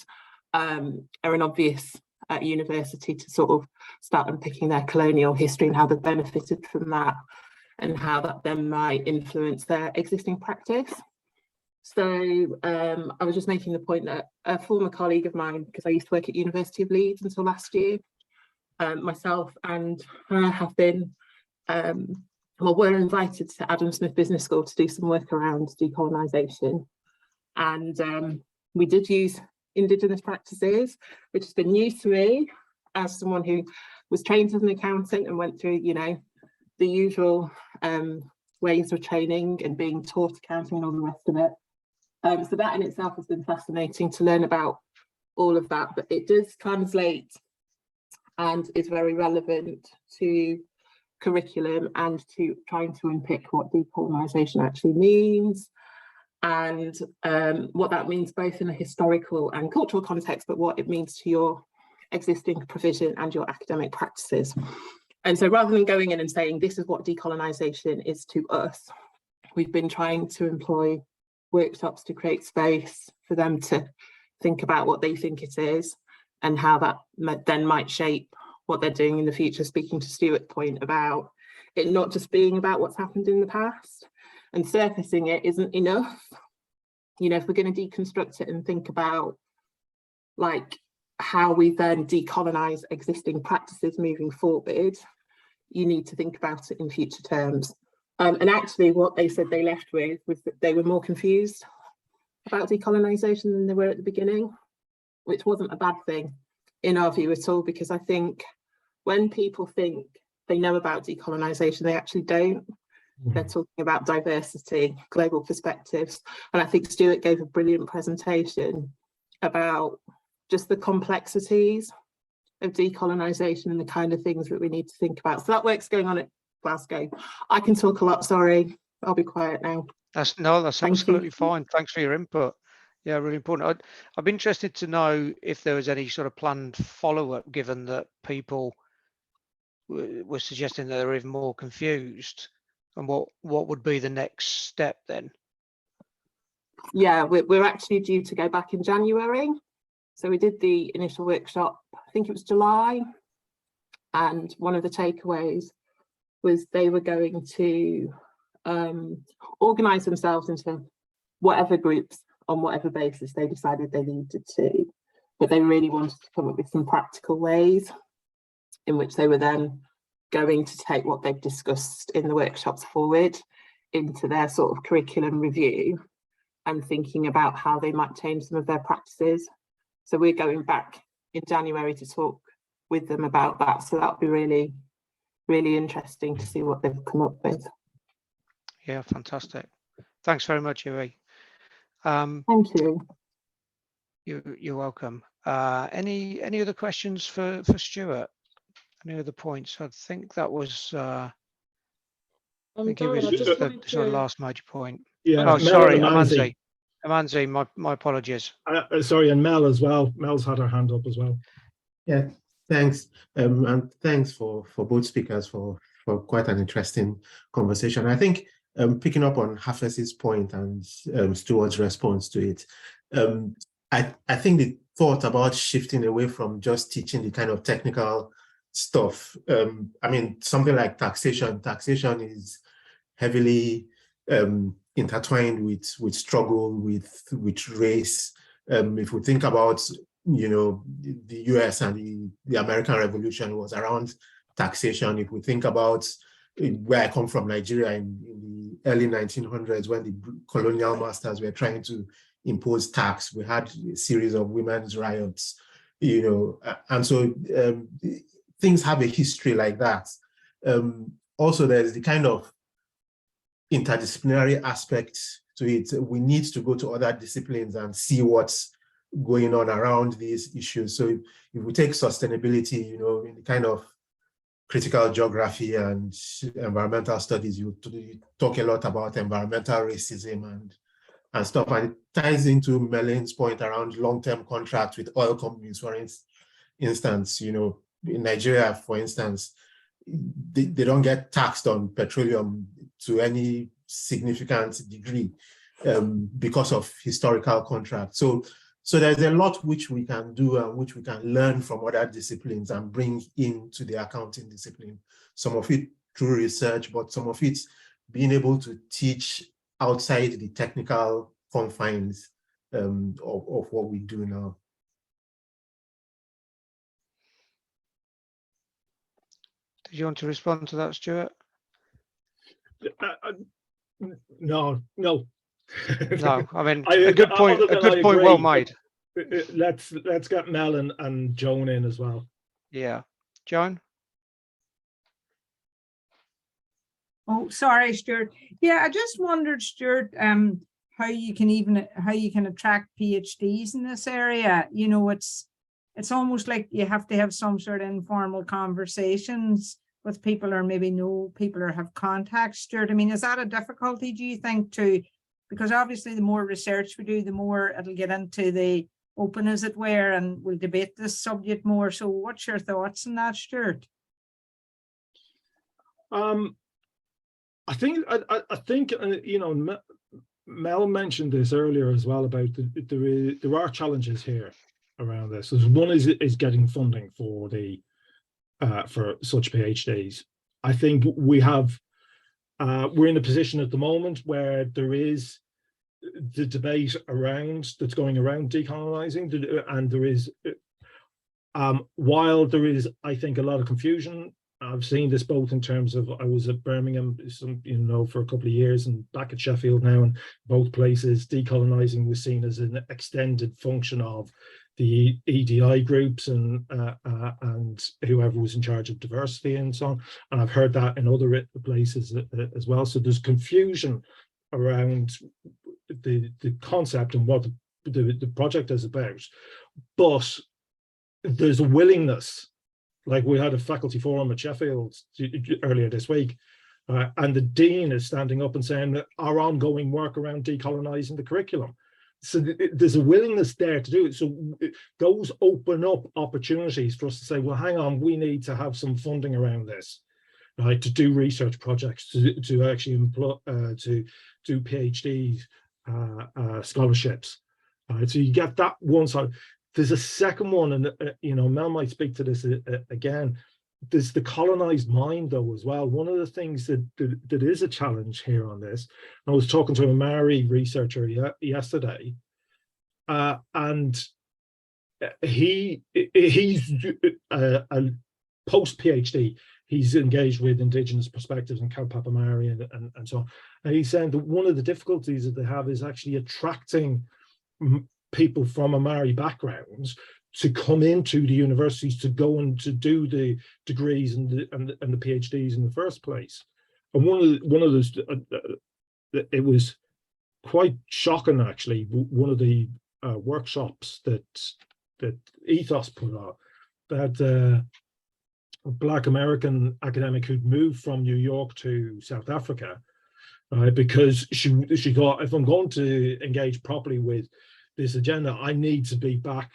are an obvious university to sort of start unpicking their colonial history and how they've benefited from that, and how that then might influence their existing practice. So I was just making the point that a former colleague of mine, because I used to work at University of Leeds until last year, myself and her have been, we're invited to Adam Smith Business School to do some work around decolonisation. And we did use Indigenous practices, which has been new to me as someone who was trained as an accountant and went through, you know, the usual ways of training and being taught accounting and all the rest of it. So that in itself has been fascinating to learn about all of that, but it does translate and is very relevant to curriculum and to trying to unpick what decolonisation actually means, and what that means both in a historical and cultural context, but what it means to your existing provision and your academic practices. And so rather than going in and saying this is what decolonisation is to us, we've been trying to employ workshops to create space for them to think about what they think it is and how that then might shape what they're doing in the future. Speaking to Stuart's point about it not just being about what's happened in the past, and surfacing it isn't enough. You know, if we're going to deconstruct it and think about like how we then decolonize existing practices moving forward, you need to think about it in future terms. And actually what they said they left with was that they were more confused about decolonisation than they were at the beginning, which wasn't a bad thing in our view at all, because I think when people think they know about decolonisation, they actually don't. They're talking about diversity, global perspectives. And I think Stuart gave a brilliant presentation about just the complexities of decolonisation and the kind of things that we need to think about. So that work's going on at Glasgow. I can talk a lot, sorry. I'll be quiet now. That's Thank absolutely you. fine. Thanks for your input. Yeah, really important. I'd be interested to know if there was any sort of planned follow-up, given that people were suggesting that they're even more confused, and what would be the next step then? Yeah, we're actually due to go back in January. So we did the initial workshop, I think it was July, and one of the takeaways was they were going to organise themselves into whatever groups on whatever basis they decided they needed to, but they really wanted to come up with some practical ways in which they were then going to take what they've discussed in the workshops forward into their sort of curriculum review and thinking about how they might change some of their practices. So we're going back in January to talk with them about that. So that'll be really, really interesting to see what they've come up with. Yeah, fantastic. Thanks very much, Yuri. Thank you. You're welcome. Any other questions for Stuart? Any other points? I think that was I think it was just the sort of last major point. Yeah. Oh, Mel sorry, and Amanzi. Amanzi, my apologies. Sorry, and Mel as well. Mel's had her hand up as well. Yeah, thanks. And thanks for both speakers for quite an interesting conversation. I think picking up on Hafez's point and Stuart's response to it, I think the thought about shifting away from just teaching the kind of technical stuff. I mean, something like taxation. Taxation is heavily intertwined with struggle, with race. If we think about, you know, the US and the American Revolution was around taxation. If we think about where I come from, Nigeria, in the early 1900s, when the colonial masters were trying to impose tax, we had a series of women's riots, you know, and so things have a history like that. Also, there's the kind of interdisciplinary aspect to it. We need to go to other disciplines and see what's going on around these issues. So if we take sustainability, you know, in the kind of critical geography and environmental studies, you talk a lot about environmental racism and stuff, and it ties into Melane's point around long-term contracts with oil companies. For instance, you know, in Nigeria, for instance, they don't get taxed on petroleum to any significant degree because of historical contracts. So there's a lot which we can do and which we can learn from other disciplines and bring into the accounting discipline. Some of it through research, but some of it being able to teach outside the technical confines of what we do now. Did you want to respond to that, Stuart? No. No, I mean, a good point well made. Let's get Mel and Joan in as well. Yeah, Joan? Oh, sorry, Stuart. Yeah, I just wondered, Stuart, how you can attract PhDs in this area. You know, it's almost like you have to have some sort of informal conversations with people, or maybe know people or have contacts, Stuart. I mean, is that a difficulty, do you think, too? Because obviously the more research we do, the more it'll get into the open, as it were, and we'll debate this subject more. So what's your thoughts on that, Stuart? I think you know, Mel mentioned this earlier as well about there are challenges here around this. So one is getting funding for the for such PhDs. I think we have we're in a position at the moment where there is the debate that's going around decolonizing, and there is while there is, I think, a lot of confusion. I've seen this both in terms of, I was at Birmingham, for a couple of years, and back at Sheffield now, and both places, decolonizing was seen as an extended function of the EDI groups and whoever was in charge of diversity and so on. And I've heard that in other places as well. So there's confusion around the concept and what the project is about, but there's a willingness. Like, we had a faculty forum at Sheffield earlier this week, and the dean is standing up and saying that our ongoing work around decolonizing the curriculum. So there's a willingness there to do it. So those open up opportunities for us to say, well, hang on, we need to have some funding around this, right, to do research projects, to actually employ, to do PhD scholarships. Right? So you get that one side. There's a second one, and Mel might speak to this again. There's the colonized mind, though, as well. One of the things that is a challenge here on this, I was talking to a Maori researcher yesterday, and he's a post-PhD. He's engaged with Indigenous perspectives in Kaupapa Maori and so on. And he's saying that one of the difficulties that they have is actually attracting people from a Maori backgrounds to come into the universities to go and to do the degrees and the PhDs in the first place. And one of those, it was quite shocking actually. One of the workshops that Ethos put on, that a Black American academic who'd moved from New York to South Africa, because she thought, if I'm going to engage properly with this agenda, I need to be back,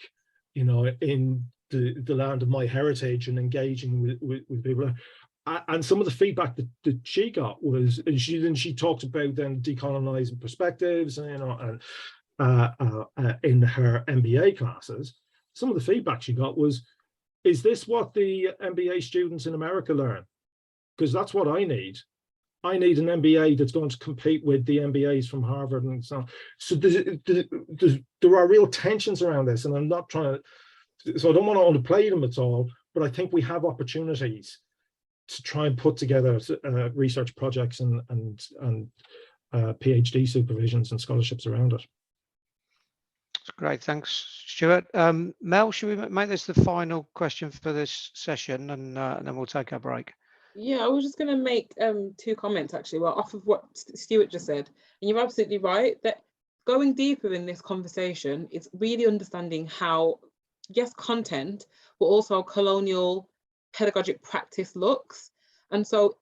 in the land of my heritage and engaging with people. And some of the feedback that she got was, and she talked about then decolonizing perspectives, and in her MBA classes. Some of the feedback she got was, is this what the MBA students in America learn? Because that's what I need. I need an MBA that's going to compete with the MBAs from Harvard and so on. So there are real tensions around this, and I'm not trying to, so I don't want to underplay them at all, but I think we have opportunities to try and put together research projects and PhD supervisions and scholarships around it. Great, thanks, Stuart. Mel, should we make this the final question for this session, and then we'll take our break? Yeah, I was just going to make two comments actually, well, off of what Stuart just said. And you're absolutely right that going deeper in this conversation is really understanding how, yes, content, but also colonial pedagogic practice looks. And so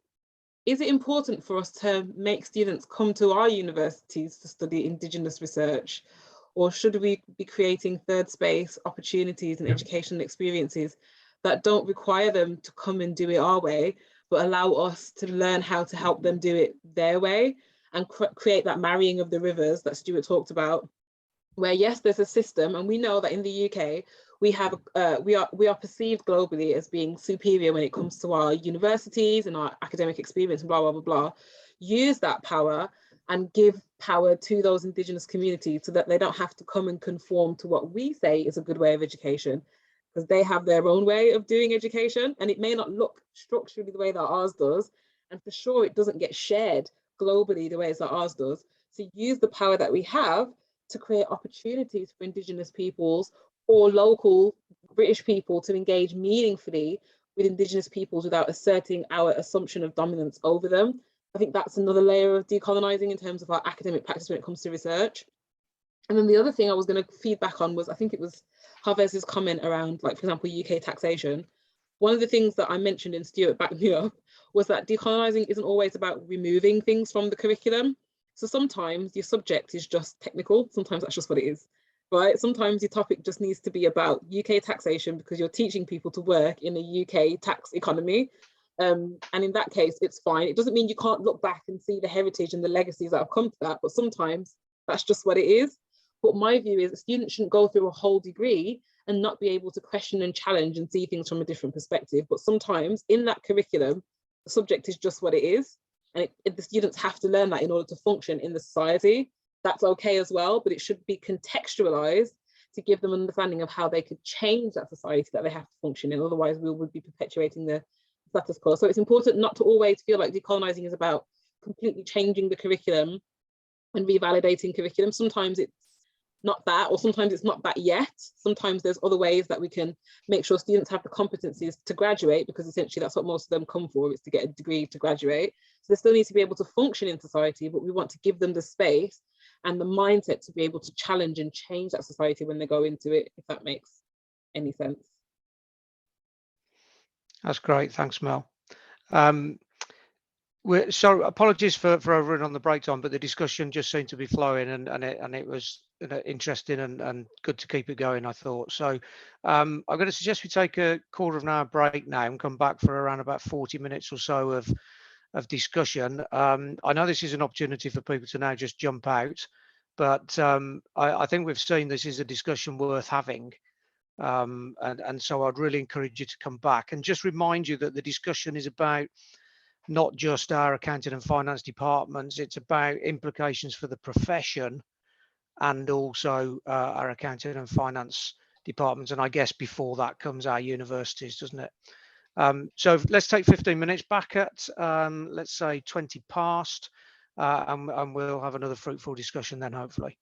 is it important for us to make students come to our universities to study Indigenous research? Or should we be creating third space opportunities and educational experiences that don't require them to come and do it our way, but allow us to learn how to help them do it their way, and create that marrying of the rivers that Stuart talked about, where yes, there's a system, and we know that in the UK, we are perceived globally as being superior when it comes to our universities and our academic experience and blah, blah, blah, blah. Use that power and give power to those Indigenous communities so that they don't have to come and conform to what we say is a good way of education, because they have their own way of doing education, and it may not look structurally the way that ours does, and for sure it doesn't get shared globally the ways that ours does. So use the power that we have to create opportunities for Indigenous peoples or local British people to engage meaningfully with Indigenous peoples without asserting our assumption of dominance over them. I think that's another layer of decolonizing in terms of our academic practice when it comes to research. And then the other thing I was going to feed back on was, I think it was Javez's comment around, like, for example, UK taxation. One of the things that I mentioned, in Stuart backed me up, was that decolonizing isn't always about removing things from the curriculum. So sometimes your subject is just technical. Sometimes that's just what it is, right? Sometimes your topic just needs to be about UK taxation because you're teaching people to work in a UK tax economy. And in that case, it's fine. It doesn't mean you can't look back and see the heritage and the legacies that have come to that, but sometimes that's just what it is. But my view is that students shouldn't go through a whole degree and not be able to question and challenge and see things from a different perspective. But sometimes in that curriculum, the subject is just what it is. And the students have to learn that in order to function in the society. That's okay as well, but it should be contextualized to give them an understanding of how they could change that society that they have to function in. Otherwise, we would be perpetuating the status quo. So it's important not to always feel like decolonising is about completely changing the curriculum and revalidating curriculum. Sometimes it's not that, or sometimes it's not that yet. Sometimes there's other ways that we can make sure students have the competencies to graduate, because essentially that's what most of them come for, is to get a degree to graduate. So they still need to be able to function in society, but we want to give them the space and the mindset to be able to challenge and change that society when they go into it, if that makes any sense. That's great. Thanks, Mel. So apologies for overrun on the break time, but the discussion just seemed to be flowing, and it was interesting and good to keep it going, I thought. So I'm going to suggest we take a quarter of an hour break now and come back for around about 40 minutes or so of discussion. I know this is an opportunity for people to now just jump out, but I think we've seen this is a discussion worth having. And so I'd really encourage you to come back and just remind you that the discussion is about not just our accounting and finance departments, it's about implications for the profession and also our accounting and finance departments. And I guess before that comes our universities, doesn't it? So let's take 15 minutes back at, let's say 20 past, and we'll have another fruitful discussion then, hopefully.